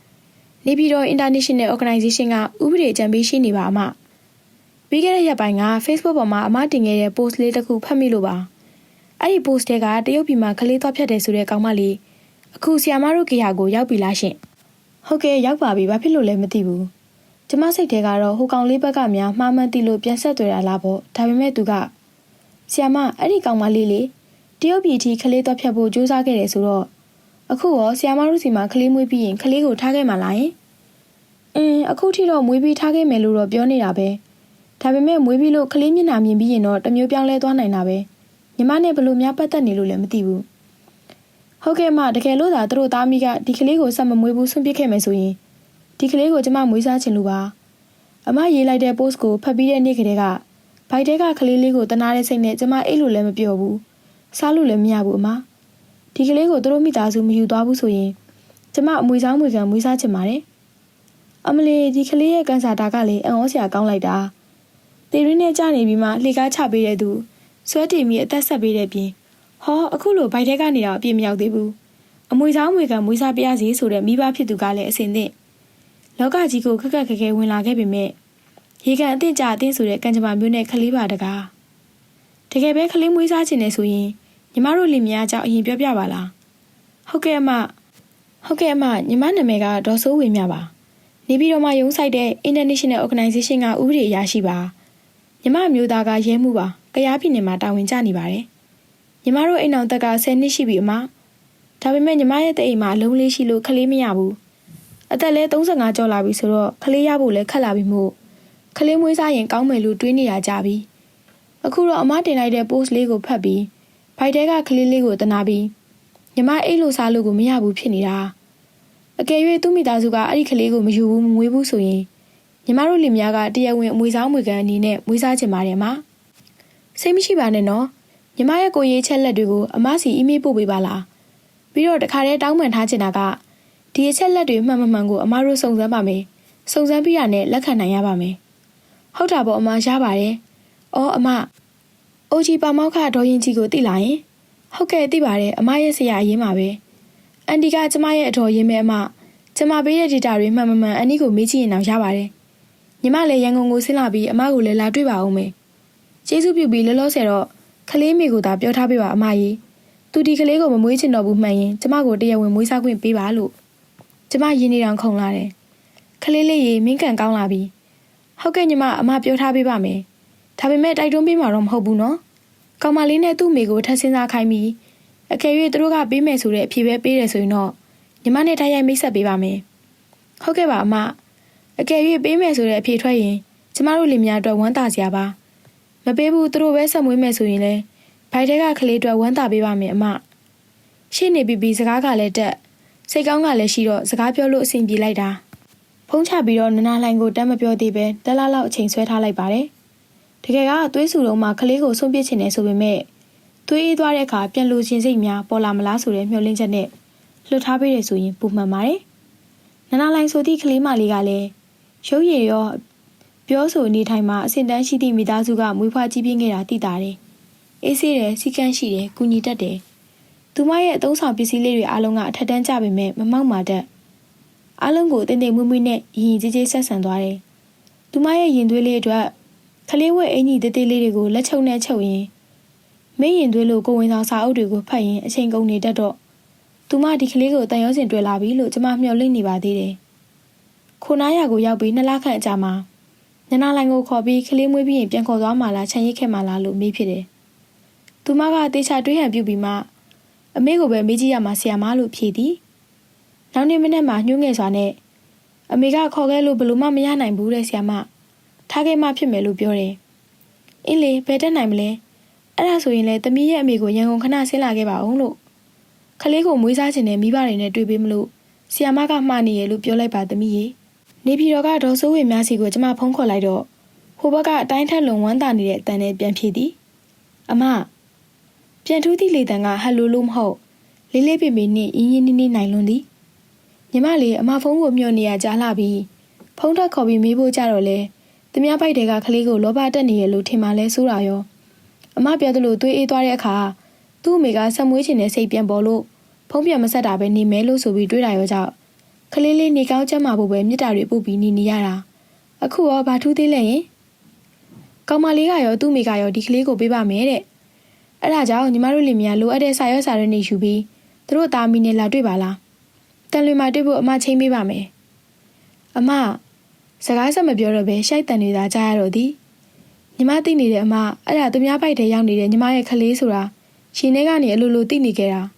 ါနေပြည်တော် International Organization ကဥပဒေအကြံပေးရှိနေပါအမပြီးခဲ့တဲ့ရက်ပိုင်းက Facebook ပေါ်မှာအမတင်ခဲ့တဲ့ post လေးတစ်ခုဖတ်မိလို့ပါအဲ့ဒီ post တွေကတရုတ်ပြည်မှာကလေးသွားဖြတ်တယ်ဆိုတဲ့ကောင်မလေးအခုဆီယာမတို့ကေဟာကိုရောက်ပြီလားရှင်ဟုတ်ကဲ့ရောက်ပါပြီဘာဖြစ်လို့လဲမသိဘူးကျမစိတ်ထဲကတော့ဟိုကောင်လေးဘက်ကများမှားမှန်းသိလို့ပြန်ဆက်တွေ့တာလားပေါ့ဒါပေမဲ့သူကဆီယာမအဲ့ဒီကောင်မလေးလေတရုတ်ပြည်ထိကလေးသွားဖြတ်ဖို့ကြိုးစားခဲ့တယ်ဆိုတော့အခုရောဆီယာမတို့စီမှာကလေးမွေးပြီးရင်ကလေးကိုထားခဲ့မှာလားယင်အခုထိတော့မွေးပြီးထားခဲ့မယ်လို့တော့ပြောနေတာပဲဒါပေမဲ့မွေးပြီးလို့ကလေးမျက်နှာမြင်ပြီးရင်တော့တမျိုးပြောင်းလဲသွားနိုင်တာပဲညီမနဲ့ဘလို့များပတ်သက်နေလို့လည်းမသိဘူးဟုတ်ကဲ့မတကယ်လို့သာသူတို့သားမိကဒီကလေးကိုဆက်မမွေးဘူးဆွန့်ပစ်ခဲ့မယ်ဆိုရင်ဒီကလေးကိုကျမမွေးစားချင်လို့ပါအမရေးလိုက်တဲ့ post ကိုဖတ်ပြီးတဲ့နေ့ကတည်းကဘိုက်တဲကကလေးလေးကိုတနာတဲ့စိတ်နဲ့ကျမအိတ်လို့လည်းမပြောဘူးစားလို့လည်းမရဘူးအမဒီကလေးကိုသူတို့မိသားစုမယူသွားဘူးဆိုရင်ကျမအမွေစားမွေခံမွေးစားချင်ပါတယ်အမလီဒီကလေးရဲ့ကန်ဆာတာကလည်းအံ့ဩစရာကောင်းလိုက်တာတေရင်းနဲ့ကြာနေပြီးမှလှေကားချပေးတဲ့သူဆွဲတင်ပြီးအသက်ဆက်ပေးတဲ့ပြင်ဟောအခုလိုဘိုက်ထဲကနေတော့အပြည့်မရောက်သေးဘူးအမွေစားမွေခံမွေးစားပြရစီဆိုတဲ့မိဘဖြစ်သူကလည်းအစင်သင့်လောကကြီးကိုခက်ခက်ခဲခဲဝင်လာခဲ့ပေမဲ့ရေကန်အသင့်ကြအသင့်ဆိုတဲ့ကံကြမ္မာမျိုးနဲ့ကလေးပါတကားတကယ်ပဲကလေးမွေးစားခြင်းနဲ့ဆိုရင်ညီမတို့လင်မယားအကြောင်းအရင်ပြောပြပါလားဟုတ်ကဲ့အမညီမနာမည်ကဒေါ်စိုးဝေမြပါနေပြည်တော်မှာရုံးဆိုင်တဲ့ International Organization ကဥပဒေအရာရှိပါညီမအမျိုးသားကရဲမှုပါကရားပြည်နယ်မှာတာဝန်ကျနေပါတယ်ညီမတို့အိမ်အောင်တက်က10နှစ်ရှိပြီအမဒါ ဒါပေမဲ့ညီမရဲ့တဲ့အိမ်မှာအလုံးလေးရှိလို့ကလေးမရဘူးအသက်လဲ35ကျော်လာပြီဆိုတော့ကလေးရဖို့လဲခက်လာပြီမို့ကလေးမွေးစားရင်ကောင်းမယ်လို့တွေးနေရကြပြီအခုတော့အမတင်လိုက်တဲ့ post လေးကိုဖတ်ပြီးဘိုက်တဲကကလေးလေးကိုတနာပြီးညီမအိတ်လို့စားလို့ကိုမရဘူးဖြစ်နေတာအကယ်၍သူ့မိသားစုကအဲ့ဒီကလေးကိုမယူဘူးမမွေးဘူးဆိုရင်ညီမတို့လင်မယားကတရားဝင်အမွေစားအမွေခံအနေနဲ့မွေးစားချင်ပါတယ်အမစိတ်မရှိပါနဲ့နော်ညီမရဲ့ကိုရေးချက်လက်တွေကိုအမစီအီးမေးလ်ပို့ပေးပါလားပြီးတော့တခါတည်းတောင်းပန်ထားချင်တာကဒီအချက်လက်တွေမှန်မှန်ကိုအမတို့စုံစမ်းပါမယ်စုံစမ်းပြီးရနဲ့လက်ခံနိုင်ရပါမယ်ဟုတ်တာပေါ့အမရပါတယ်အော်အမအိုဂျီပါမောက်ခဒေါ်ရင်ကြီးကိုသိလာရင်ဟုတ်ကဲ့သိပါတယ်အမရဲ့ဆရာအရင်ပါပဲအန်တီကကျမရဲ့အတော်ရင်းမဲ့အမကျမပေးတဲ့ data တွေမှန်အန်တီကိုမေးကြည့်ရင်တော့ရပါတယ်ညီမလည်းရန်ကုန်ကိုဆင်းလာပြီးအမကိုလည်းလာတွေ့ပါအောင်မယ်ကျေးဇူးပြုပြီးလောလောဆယ်တော့ကလေးမေကိုသာပြောထားပေးပါအမကြီးသူဒီကလေးကိုမမွေးချင်တော့ဘူးမှန်ရင်ကျမကိုတရားဝင်မွေးစားခွင့်ပေးပါလို့ကျမရင်းနေတောင်ခုန်လာတယ်ကလေးလေးရေမင်းကန်ကောင်းလာပြီဟုတ်ကဲ့ညီမအမပြောထားပေးပါမယ်ဒါပေမဲ့တိုက်တွန်းပေးမှာတော့မဟုတ်ဘူးနော်ကောင်မလေးနဲ့သူ့မိကိုထပ်စဉ်းစားခိုင်းပြီးအကယ်၍သူတို့ကပေးမယ်ဆိုတဲ့အဖြေပဲပေးတယ်ဆိုရင်တော့ညီမနဲ့တိုက်ရိုက်မိတ်ဆက်ပေးပါမယ်ဟုတ်ကဲ့ပါအမအကယ်၍ပေးမယ်ဆိုတဲ့အဖြေထွက်ရင်ကျမတို့လင်မယားအတွက်ဝမ်းသာစရာပါမပေးဘူးသူတို့ပဲဆက်မွေးမယ်ဆိုရင်လည်းဘိုက်တဲကကလေးအတွက်ဝမ်းသာပေးပါမယ်အမရှေ့နေပြီးစကားကလည်းတက်စိတ်ကောင်းကလည်းရှိတော့စကားပြောလို့အဆင်ပြေလိုက်တာဖုံးချပြီးတော့နနာလှိုင်ကိုတမ်းမပြောသေးပဲတက်လာလောက်အချိန်ဆွဲထားလိုက်ပါတယ်တကယ်ကသွေးဆူတော့မှကလေးကိုဆုံးပြစ်ချင်တယ်ဆိုပေမဲ့သွေးအေးသွားတဲ့အခါပြန်လိုချင်စိတ်များပေါ်လာမလားဆိုတဲ့မျှော်လင့်ချက်နဲ့လွတ်ထားပေးရဆိုရင်ပုံမှန်ပါတယ်နနာလှိုင်ဆိုသည့်ကလေးမလေးကလည်းရုပ်ရည်ရောပြောဆိုနေထိုင်မှာအဆင့်တန်းရှိသည့်မိသားစုကမွေးဖွားကြီးပြင်းခဲ့တာသိတာတယ်အေးဆေးတယ်စီကန်းရှိတယ်ကုညီတတ်တယ်သူမရဲ့အသုံးဆောင်ပစ္စည်းလေးတွေအားလုံးကအထက်တန်းကျပေမဲ့မမောက်မာတတ်အားလုံးကိုတင်တင်မွေ့မွေ့နဲ့ရင်ကြီးကြီးဆက်ဆံသွားတယ်သူမရဲ့ရင်သွေးလေးအတွက်ကလေးဝဲအင်ကြီးတေးသေးလေးတွေကိုလက်ချုပ်နဲ့ချုပ်ရင်မင်းရင်သွေးလို့ကိုဝင်ဆောင်စာအုပ်တွေကိုဖတ်ရင်အချိန်ကုန်နေတတ်တော့သူမဒီကလေးကိုတန်ရုံးစင်တွေ့လာပြီလို့ကျမမျှော်လင့်နေပါသေးတယ်ခိုနားရကိုရောက်ပြီး2လခန့်အကြာမှာနနာလိုင်ကိုခေါ်ပြီးကလေးမွေးပြီးရင်ပြန်ခေါ်သွားမှလားခြံရိတ်ခဲ့မှလားလို့မေးဖြစ်တယ်သူမကတေချာတွေးဟန်ပြုပြီးမှအမေကိုပဲမေးကြည့်ရမှာဆရာမလို့ဖြေသည်နောက်နေ့မနေ့မှညှိုးငယ်စွာနဲ့အမေကခေါ်ခဲ့လို့ဘလို့မှမရနိုင်ဘူးတဲ့ဆရာမထားခဲ့မှဖြစ်မယ်လို့ပြောတယ်အင်းလေဘယ်တက်နိုင်မလဲအဲ့ဒါဆိုရင်လေသမီးရဲ့အမေကိုရန်ကုန်ခဏဆင်းလာခဲ့ပါအောင်လို့ကလေးကိုမွေးစားခြင်းနဲ့မိဘတွေနဲ့တွေ့ပေးမလို့ဆီယာမကမှားနေရလို့ပြောလိုက်ပါသမီးရေနေပြည်တော်ကဒေါ်စိုးဝေများစီကိုကျမဖုန်းခေါ်လိုက်တော့ဟိုဘက်ကအတိုင်းထက်လုံဝမ်းသာနေတဲ့အတန်နဲ့ပြန်ဖြေသည်အမပြန်ထူးသည့်လေတံကဟယ်လိုလို့မဟုတ်လေးလေးပေပေနဲ့ရင်းရင်းနှီးနှီးနိုင်လွန်းသည်ညီမလေးအမဖုန်းကိုမျှော်နေရကြားလာပြီးဖုန်းထက်ခေါ်ပြီးမေးဖို့ကြတော့လေသူများပိုက်တွေကကလေးကိုလောဘတက်နေရလို့ထင်မှလဲစိုးတာရောအမပြောသလိုသွေးအေးသွားတဲ့အခါသူ့အမေကဆက်မွေးချင်တဲ့စိတ်ပြန်ပေါ်လို့ဖုန်းပြန်မဆက်တာပဲနေမဲလို့ဆိုပြီးတွေးတာရောကြောင့်ကလေးလေးနေကောင်းကျန်းမာဖို့ပဲမြစ်တာတွေပို့ပြီးနေရတာအခုရောဘာထူးသေးလဲရင်ကောင်မလေးကရောသူ့မိကရောဒီကလေးကိုပေးပါမယ်တဲ့အဲ့ဒါကြောင့်ညီမတို့လင်မယားလိုအပ်တဲ့စာရွက်စာတမ်းတွေယူပြီးသူတို့သားမီးနဲ့လာတွေ့ပါလားတန်လွင်မှာတွေ့ဖို့အမချိန်ပေးပါမယ်အမစကားဆက်မပြောတော့ပဲရှိုက်တန်တွေသာကြားရတော့သည်ညီမသိနေတဲ့အမအဲ့ဒါသူများပိုက်ထဲရောက်နေတဲ့ညီမရဲ့ကလေးဆိုတာရှင်ထဲကနေအလိုလိုသိနေခဲ့တာ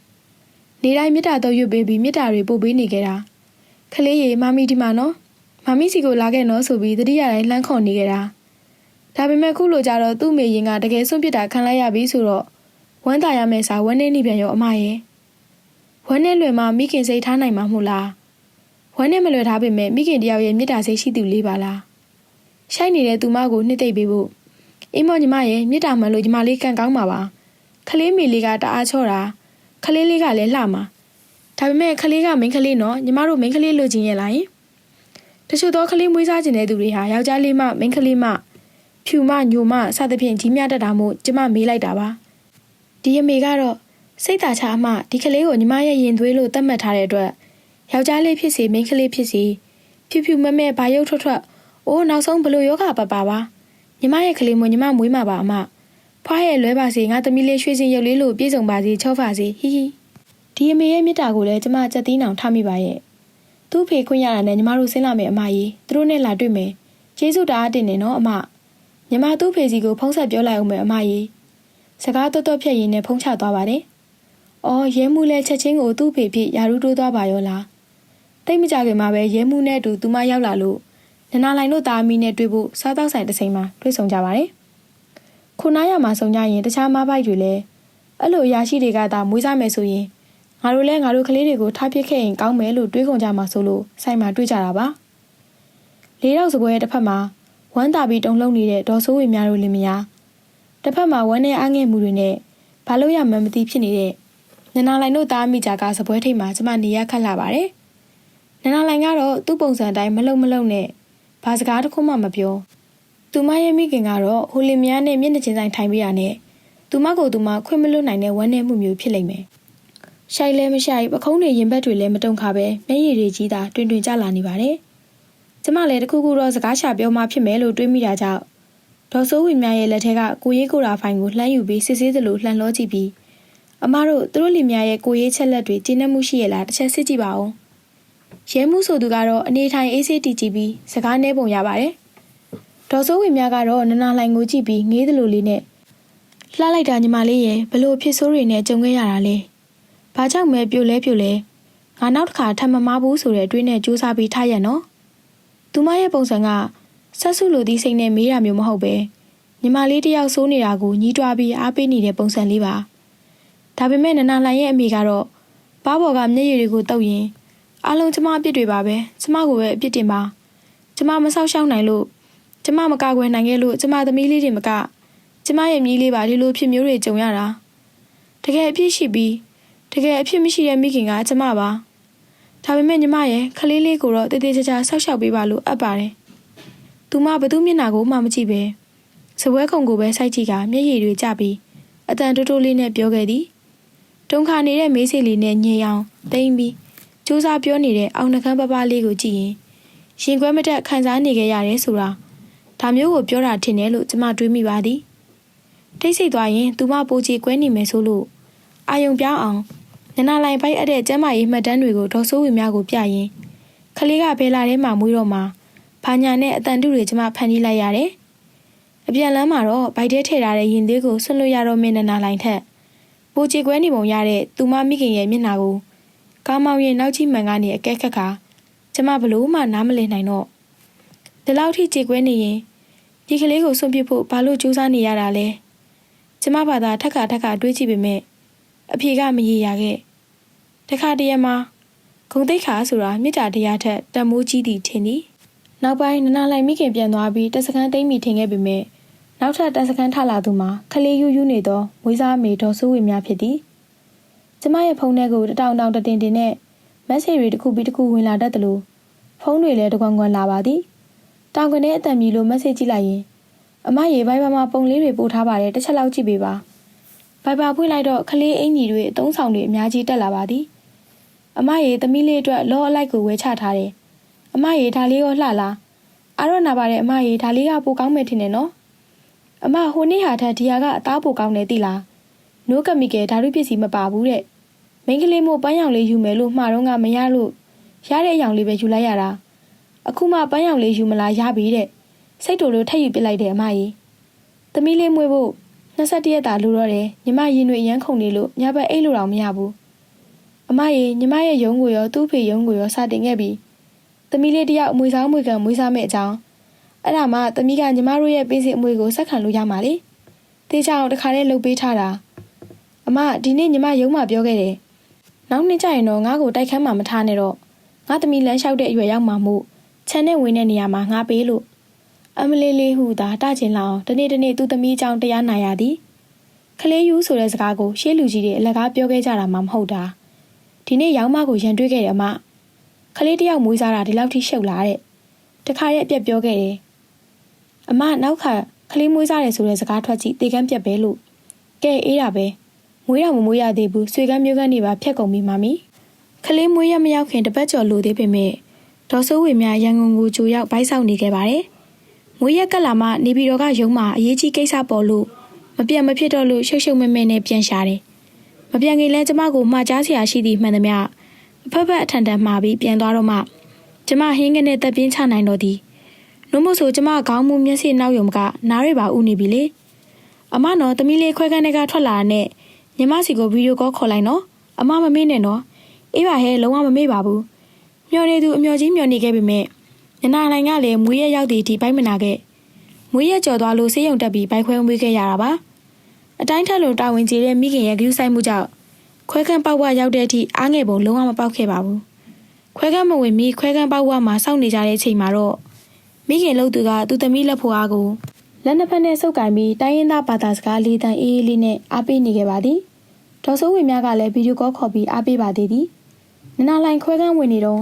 နေတိုင်းမြစ်တာတော့ရွတ်ပေးပြီးမြစ်တာတွေပို့ပေးနေခဲ့တာကလေးရေမမီဒီမှာနော်မမီစီကိုလာခဲ့နော်ဆိုပြီးတတိယတိုင်းလှမ်းခေါ်နေခဲ့တာဒါပေမဲ့ခုလိုကြတော့သူ့မေရင်ကတကယ်ဆုံးပြစ်တာခံလိုက်ရပြီဆိုတော့ဝမ်းသာရမယ်စာဝမ်းနေနေပြန်ရောအမရဲ့ဝမ်းနဲ့လွယ်မှမိခင်စိတ်ထားနိုင်မှာမို့လားဝမ်းနဲ့မလွယ်ထားပေမဲ့မိခင်တယောက်ရဲ့မြစ်တာစိတ်ရှိသူလေးပါလားရှိုက်နေတဲ့သူမကိုနှစ်သိမ့်ပေးဖို့အိမ်မောင်ညီမရဲ့မြစ်တာမှန်လို့ညီမလေးကန်ကောင်းပါပါခလေးမေလေးကတအားချော့တာခလေးလေးကလည်းလှမှာဒါပေမဲ့ခလေးကမိန်းကလေးနော်ညီမတို့မိန်းကလေးလိုချင်ရလားယင်တချို့သောခလေးမွေးစားခြင်းတဲ့သူတွေဟာယောက်ျားလေးမှမိန်းကလေးမှဖြူမညိုမစသဖြင့်ကြီးမြတ်တတ်တာမို့ကျမမေးလိုက်တာပါဒီအမေကတော့စိတ်သာချအမှဒီကလေးကိုညီမရဲ့ရင်သွေးလို့သတ်မှတ်ထားတဲ့အတွက်ယောက်ျားလေးဖြစ်စေမိန်းကလေးဖြစ်စေဖြူဖြူမဲမဲဘာရုပ်ထွက်ထွက်အိုးနောက်ဆုံးဘလို့ယောဂပါပါညီမရဲ့ကလေးမညီမမွေးမှာပါအမဖွားရဲ့လွဲပါစေငါသမီးလေးရွှေစင်ရုပ်လေးလို့ပြေဆုံးပါစေချောပါစေဟီဟီဒီအမေရဲ့မြတ်တာကိုလည်းကျမစက်သီးနောင်ထားမိပါရဲ့သူ့ဖေခွင့်ရတာနဲ့ညီမတို့ဆင်းလာမယ်အမကြီးသူတို့နဲ့လာတွေ့မယ်ကျေးဇူးတအားတင်နေနော်အမညီမသူ့ဖေစီကိုဖုံးဆက်ပြောလိုက်အောင်မယ်အမကြီးစကားတော်တော်ဖြတ်ရင်းနဲ့ဖုံးချသွားပါတယ် အော်ရဲမှုလဲချက်ချင်းကိုသူ့ဖေဖြစ်ယာရုတိုးသွားပါရောလားတိတ်မကြခင်မှာပဲရဲမှုနဲ့အတူသူမရောက်လာလို့နနာလိုင်တို့သားအမိနဲ့တွေ့ဖို့စားတောက်ဆိုင်တစ်စိမ်မှာတွေ့ဆုံကြပါတယ်ခုနားရမှာဆုံကြရင်တခြားမပိုက်တွေလည်းအဲ့လိုအရာရှိတွေကသာမွေးစားမယ်ဆိုရင်ငါတို့လည်းငါတို့ကလေးတွေကိုထားပစ်ခဲ့ရင်ကောင်းမယ်လို့တွေးကုန်ကြမှာဆိုလို့ဆိုင်မှာတွေ့ကြတာပါလေးတော့စပွဲတစ်ဖက်မှာဝမ်းသာပြီးတုံလှုပ်နေတဲ့ဒေါ်စိုးဝေများတို့လင်မယားတစ်ဖက်မှာဝမ်းနဲ့အားငယ်မှုတွေနဲ့ဘာလို့ရမှန်းမသိဖြစ်နေတဲ့နနာလိုင်တို့သားမိကြကစပွဲထိပ်မှာကျမနေရခတ်လာပါတယ်နနာလိုင်ကတော့သူ့ပုံစံတိုင်းမလုံနဲ့ဘာစကားတစ်ခုမှမပြောသူမရဲ့မိခင်ကတော့ဟိုလင်မယားနဲ့မျက်နှာချင်းဆိုင်ထိုင်ပေးရနဲ့သူမကိုသူမခွင့်မလွတ်နိုင်တဲ့ဝမ်းနဲ့မှုမျိုးဖြစ်လိမ့်မယ်ရှိုက်လဲမရှိုက်ပခုံးတွေရင်ဘက်တွေလည်းမတုံခါပဲမျက်ရည်တွေကြီးတာတွင်ကျလာနေပါတယ်ကျမလည်းတခုခုတော့စကားချပြောမှဖြစ်မယ်လို့တွေးမိတာကြောင့်ဒေါ်စိုးဝေမြရဲ့လက်ထက်ကကိုရေးကိုရာဖိုင်ကိုလှမ်းယူပြီးစစ်ဆေးသလိုလှန်လောကြည့်ပြီးအမတို့သူတို့လင်မယားရဲ့ကိုရေးချက်လက်တွေကျဉ်းနှံ့မှုရှိရလားတစ်ချက်စစ်ကြည့်ပါဦးရဲမှုဆိုသူကတော့အနေထိုင်အေးဆေးတီကြည့်ပြီးစကားနှဲပုံရပါတယ်ဒေါ်စိုးဝေမြကတော့နနာလိုင်ကိုကြည့်ပြီးငေးသလိုလေးနဲ့လှလိုက်တာညီမလေးရဲ့ဘလို့ဖြစ်ဆိုးတွေနဲ့ကြုံခဲ့ရတာလဲဘာကြောင့်မဲပြိုလဲငါနောက်တစ်ခါထပ်မမားဘူးဆိုတဲ့အတွေးနဲ့ကြိုးစားပြီးထားရနော်သူမရဲ့ပုံစံကဆက်စုလိုသည့်စိတ်နဲ့မေးတာမျိုးမဟုတ်ပဲညီမလေးတယောက်ဆိုးနေတာကိုညီးတွားပြီးအားပေးနေတဲ့ပုံစံလေးပါဒါပေမဲ့နနာလိုင်ရဲ့အမိကတော့ဘားဘော်ကမျက်ရည်တွေကိုတုပ်ရင်အားလုံးကျမအပြစ်တွေပါပဲကျမကိုပဲအပြစ်တင်ပါကျမမဆောက်ရှောက်နိုင်လို့ကျမမကာကွယ်နိုင်ခဲ့လို့ကျမသမီးလေးတွေမကကျမရဲ့မြီးလေးပါဒီလိုဖြစ်မျိုးတွေကြုံရတာတကယ်အပြစ်ရှိပြီးတကယ်အဖြစ်မရှိတဲ့မိခင်ကကျမပါဒါပေမဲ့ညီမရဲ့ခလေးလေးကိုတော့တည်တည်ချာချာဆောက်ရှောက်ပေးပါလို့အပ်ပါတယ်သူမဘသူမျက်နှာကိုမှမကြည့်ပဲစပွဲခုံကိုပဲစိုက်ကြည့်ကမျက်ရည်တွေကျပြီးအတန်တိုးတိုးလေးနဲ့ပြောခဲ့သည်တုံခါနေတဲ့မေးစေးလေးနဲ့ညင်အောင်တိမ်ပြီးစူးစားပြောနေတဲ့အောင်နှကန်းပပလေးကိုကြည့်ရင်ရင်ခွဲမတက်ခံစားနေခဲ့ရတယ်ဆိုတာဒါမျိုးကိုပြောတာထင်တယ်လို့ကျမတွေးမိပါသည်တိတ်ဆိတ်သွားရင်သူမပိုချီကွဲနေမယ်ဆိုလို့အာယုံပြောင်းအောင်နနာလိုင်ပိုက်အပ်တဲ့ကျမ်းမာရေးမှတ်တမ်းတွေကိုဒေါ်စိုးဝေများကိုပြရင်ခလေးကဘဲလာထဲမှာမွေးတော့မှာဘာညာနဲ့အတန်တုတွေကျမဖန်တီးလိုက်ရတယ်အပြန်လမ်းမှာတော့ဗိုက်ထဲထည့်ထားတဲ့ရင်သေးကိုဆွတ်လို့ရတော့မင်းနနာလိုင်ထက်ပိုချီကွဲနေပုံရတဲ့သူမမိခင်ရဲ့မျက်နှာကိုကားမောင်ရင်နောက်ကြီးမှန်ကနေအကဲခတ်ခါကျမဘလို့မှနားမလည်နိုင်တော့ဒီလောက်ထိကြေကွဲနေရင်ဒီကလေးကိုစွန့်ပစ်ဖို့ဘာလို့ကြိုးစားနေရတာလဲကျမဘာသာထက်ခါတွေးကြည့်ပေမဲ့အဖေကမရေရခဲ့တခါတည်းမှာဂုံတိတ်ခါဆိုတာမြစ်တာတရားထက်တမိုးကြီးသည်ထင်သည်နောက်ပိုင်းနနာလိုင်မိခင်ပြန်သွားပြီးတက်စခန်းသိမ်းမိထင်ခဲ့ပေမဲ့နောက်ထပ်တက်စခန်းထလာသူမှာခလေးယူနေသောမွေးစားမေဒေါ်စိုးဝေများဖြစ်သည်ကျမရဲ့ဖုန်းထဲကိုတတောင်တတင်နဲ့မက်ဆေ့တွေတစ်ခုပြီးတစ်ခုဝင်လာတတ်တယ်လို့ဖုန်းတွေလည်းတကွန်လာပါသည်တောင်ကနေအတန်မြည်လို့မက်ဆေ့ကြည့်လိုက်ရင်အမရေဘိုင်ဘာမှာပုံလေးတွေပို့ထားပါတယ်တစ်ချက်လောက်ကြည့်ပေးပါဘိုင်ဘာဖွင့်လိုက်တော့ခလေးအင်ကြီးတွေအသုံးဆောင်တွေအများကြီးတက်လာပါသည်အမရေသမီးလေးအတွက်လောအလိုက်ကိုဝဲချထားတယ်အမရေဒါလေးရောလှလားအားရနာပါတယ်အမရေဒါလေးကပိုကောင်းမယ်ထင်တယ်နော်အမဟိုနေ့ဟာထက်ဒီဟာကအသားပိုကောင်းတယ်သိလားနိုးကမီကယ်ဓာတုပစ္စည်းမပါဘူးတဲ့မိန်းကလေးမို့ပန်းရောင်လေးယူမယ်လို့မှာတော့ကမရလို့ရတဲ့အယောင်လေးပဲယူလိုက်ရတာအခုမှပန်းရောင်လေးယူမလားရပြီတဲ့စိတ်တူလို့ထက်ယူပစ်လိုက်တယ်အမကြီးသမီးလေးမွေးဖို့21ရက်တာလိုတော့တယ်ညီမရင်တွေရမ်းခုန်နေလို့ညဘက်အိတ်လို့တော့မရဘူးအမကြီးညီမရဲ့ရုံးကိုရောသူ့ဖေရုံးကိုရောစတင်ခဲ့ပြီသမီးလေးတယောက်အမွေဆောင်မွေကံမွေးစားမဲ့အကြောင်းအဲ့ဒါမှသမီးကညီမတို့ရဲ့ပေးစင်အမွေကိုဆက်ခံလို့ရမှာလေတေးချအောင်တခါတည်းလှုပ်ပေးထားတာအမဒီနေ့ညီမရုံးမှာပြောခဲ့တယ်နောက်နေ့ကျရင်တော့ငါ့ကိုတိုက်ခန်းမှာမထားနဲ့တော့ငါသမီးလမ်းလျှောက်တဲ့အရွယ်ရောက်မှမို့ခြံနဲ့ဝင်တဲ့နေရာမှာငါပေးလို့အမလေးလေးဟူတာတကျင်လောက်တနေ့သူ့သမီးအကြောင်းတရားနာရသည်ခလေးယူဆိုတဲ့စကားကိုရှေ့လူကြီးတွေအလကားပြောခဲ့ကြတာမှမဟုတ်တာဒီနေ့ရောင်းမကိုရန်တွေးခဲ့တယ်အမခလေးတယောက်မွေးစားတာဒီလောက်ထိရှုပ်လာတဲ့တခါရဲ့အပြက်ပြောခဲ့တယ်အမနောက်ခါခလေးမွေးစားတယ်ဆိုတဲ့စကားထွက်ကြည့်တေကန်းပြက်ပဲလို့ကဲအေးတာပဲမွေးတော့မမွေးရသေးဘူးဆွေကန်းမျိုးကန်းနေပါဖြတ်ကုန်ပြီမမီခလေးမွေးရမရောက်ခင်တပတ်ကျော်လိုသေးပေမဲ့ဒေါ်စိုးဝေများရန်ကုန်ကိုကြိုရောက်ဘိုက်ဆောင်နေခဲ့ပါတယ်မွေးရက်ကလာမှနေပြည်တော်ကရုံးမှာအရေးကြီးကိစ္စပေါ်လို့မပြတ်မဖြစ်တော့လို့ရှုပ်မဲမဲနဲ့ပြန်ရှာတယ်မပြန်ခင်လဲကျမကိုမှားကြားစရာရှိသည်မှန်သမျှအဖက်ဖက်အထန်တန်မှာပြီးပြန်သွားတော့မှကျမဟင်းကနေတက်ပြင်းချနိုင်တော့သည်နှုတ်မို့ဆိုကျမခေါင်းမူမျက်စိနောက်ယုံကနားရပါဥနေပြီလေအမနော်သမီးလေးခွဲခန်းထဲကထွက်လာတဲ့ည ညီမစီကိုဗီဒီယိုကောခေါ်လိုက်နော်အမမမေ့နဲ့နော်အေးပါဟဲလုံးဝမမေ့ပါဘူးမျောနေသူအမျောကြီးမျောနေခဲ့ပေမဲ့နနာလိုင်ကလည်းမွေးရရောက်သည့်ဒီပိုက်မနာခဲ့မွေးရကြော်သွားလို့ဆေးရုံတက်ပြီးဘိုက်ခွဲမွေးခဲ့ရတာပါအတိုင်းထက်လို့တာဝန်ကြီးတဲ့မိခင်ရဲ့ဂရုစိုက်မှုကြောင့်ခွဲခန်းပေါက်ဝရောက်တဲ့အထိအားငယ်ပုံလုံးဝမပေါက်ခဲ့ပါဘူးခွဲခန်းမဝင်မီခွဲခန်းပေါက်ဝမှာစောင့်နေကြတဲ့အချိန်မှာတော့မိခင်လှုပ်သူကသူ့သမီးလက်ဖွားကိုလက်နှစ်ဖက်နဲ့ဆုပ်ကင်ပြီးတိုင်းရင်းသားဘာသာစကားလေးတန်အေးအေးလေးနဲ့အားပေးနေခဲ့ပါသည်ဒေါ်စိုးဝေများကလည်းဗီဒီယိုကောခေါ်ပြီးအားပေးပါသေးသည်နနာလိုင်ခွဲခန်းဝင်နေတော့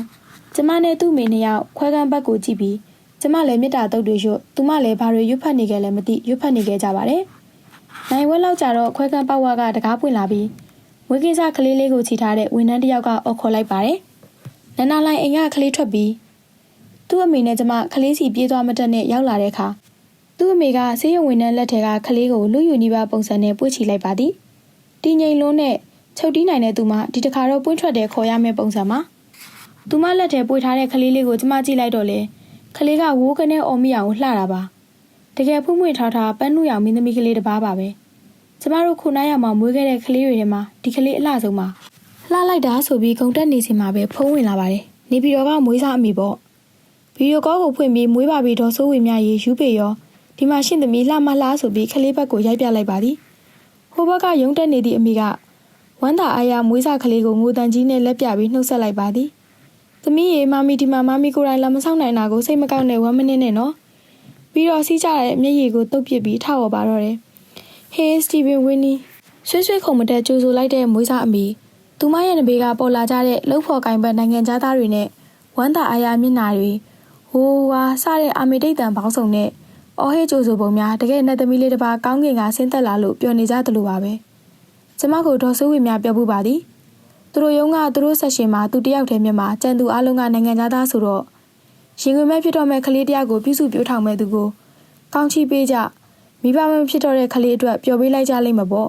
ကျမနဲ့သူ့မိနှစ်ယောက်ခွဲခန်းဘက်ကိုကြည့်ပြီးကျမလည်းမေတ္တာတုတ်တွေရွတ်သူမလည်းဘာတွေရွတ်ဖတ်နေကြလဲမသိရွတ်ဖတ်နေခဲ့ကြပါတယ်နိုင်ဝက်လောက်ကြာတော့ခွဲခန်းပေါက်ဝကတကားပွင့်လာပြီးဝေကိစ္စကလေးလေးကိုချီထားတဲ့ဝန်ထမ်းတစ်ယောက်ကအော်ခေါ်လိုက်ပါတယ်နနာလိုင်အိမ်ကကလေးထွက်ပြီးသူ့အမေနဲ့ကျမကလေးစီပြေးသွားမတက်နဲ့ရောက်လာတဲ့အခါသူ့အမေကဆေးရုံဝန်ထမ်းလက်ထဲကကလေးကိုလူယူနီးပါးပုံစံနဲ့ပွေ့ချီလိုက်ပါသည်တင်းငိမ်လုံးနဲ့ချုပ်တီးနိုင်တဲ့သူမှဒီတခါတော့ပွင့်ထွက်တဲ့ခေါ်ရမယ့်ပုံစံမှာသူမလက်ထဲပွေထားတဲ့ကလေးလေးကိုကျမကြည့်လိုက်တော့လေကလေးကဝိုးကနေအော်မိအောင်လှတာပါတကယ်ဖွင့်ဖွင့်ထားထားပန်းနုရောင်မင်းသမီးကလေးတစ်ပါးပါပဲကျမတို့ခုနိုင်ရမှာမွေးခဲ့တဲ့ကလေးတွေထဲမှာဒီကလေးအလှဆုံးပါလှလိုက်တာဆိုပြီးဂုံတက်နေစီမှာပဲဖုံးဝင်လာပါတယ်နေပြည်တော်ကမွေးစားအမိပေါ့ဗီဒီယိုကောကိုဖွင့်ပြီးမွေးပါပြီးဒေါ်စိုးဝေမြရေယူပေရောဒီမှာရှင်သမီးလှမလှဆိုပြီးကလေးဘက်ကိုရိုက်ပြလိုက်ပါသည်ဟိုဘက်ကယုံတက်နေသည့်အမိကဝမ်းသာအားရမွေးစားကလေးကိုငိုတန်ကြီးနဲ့လက်ပြပြီးနှုတ်ဆက်လိုက်ပါသည်သမီးရေမမီဒီမှာမမီကိုယ်တိုင်လာမဆောင်နိုင်တာကိုစိတ်မကောက်နဲ့1 minuteနဲ့နော်ပြီးတော့စီးကြတဲ့မျက်ရည်ကိုတုပ်ပစ်ပြီးထောက်ော်ပါတော့တယ် Hey Steven Winnie ဆွေးဆွေးခုံမတက်ကြိုးဆိုလိုက်တဲ့မွေးစားအမိသူမရဲ့နဘေးကပေါ်လာကြတဲ့လှုပ်ဖော်ကင်ဘတ်နိုင်ငံသားတွေနဲ့ဝမ်းသာအားရမျက်နှာတွေဟိုးဝါစတဲ့အာမေတိတ်တန်ပေါင်းစုံနဲ့အော်ဟေးကြိုးဆိုပုံများတကယ်နဲ့သမီးလေးတစ်ပါးကောင်းကင်ကဆင်းသက်လာလို့ပျော်နေကြသလိုပါပဲကျမကိုဒေါ်စိုးဝေများပြောဖို့ပါသည်သူတို့ရုံးကသူတို့ဆက်ရှင်မှာသူတယောက်တည်းမြတ်မှာကြံသူအလုံးကနိုင်ငံသားဆိုတော့ရင်ခွင်မဲ့ဖြစ်တော့မဲ့ကလေးတယောက်ကိုပြုစုပြောထောင်မဲ့သူကိုကောင်းချီးပေးကြမိဘမဖြစ်တော့တဲ့ကလေးအတွက်ပျော်ပေးလိုက်ကြလိမ့်မှာပေါ့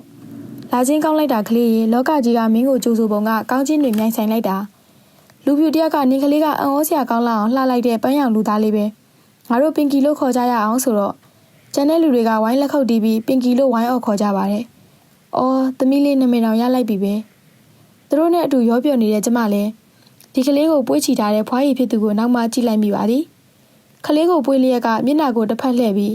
လာချင်းကောင်းလိုက်တာကလေးရေလောကကြီးကမင်းကိုကြိုးဆိုပုံကကောင်းချင်းတွေမြိုင်ဆိုင်လိုက်တာလူပြူတယောက်ကနင်းကလေးကအံ့ဩစရာကောင်းလာအောင်လှလိုက်တဲ့ပန်းရောင်လူသားလေးပဲငါတို့ပင်ကီလို့ခေါ်ကြရအောင်ဆိုတော့ကျန်တဲ့လူတွေကဝိုင်းလက်ခုပ်တီးပြီးပင်ကီလို့ဝိုင်းအော်ခေါ်ကြပါတယ်အော်သမီးလေးနာမည်တော်ရလိုက်ပြီပဲသူတို့နဲ့အတူရောပြော့နေတဲ့ကျမလည်းဒီကလေးကိုပွေးချီထားတဲ့ဖွားရည်ဖြစ်သူကိုနောက်မှကြည့်လိုက်မိပါသည်ကလေးကိုပွေးလျက်ကမျက်နှာကိုတစ်ဖက်လှည့်ပြီ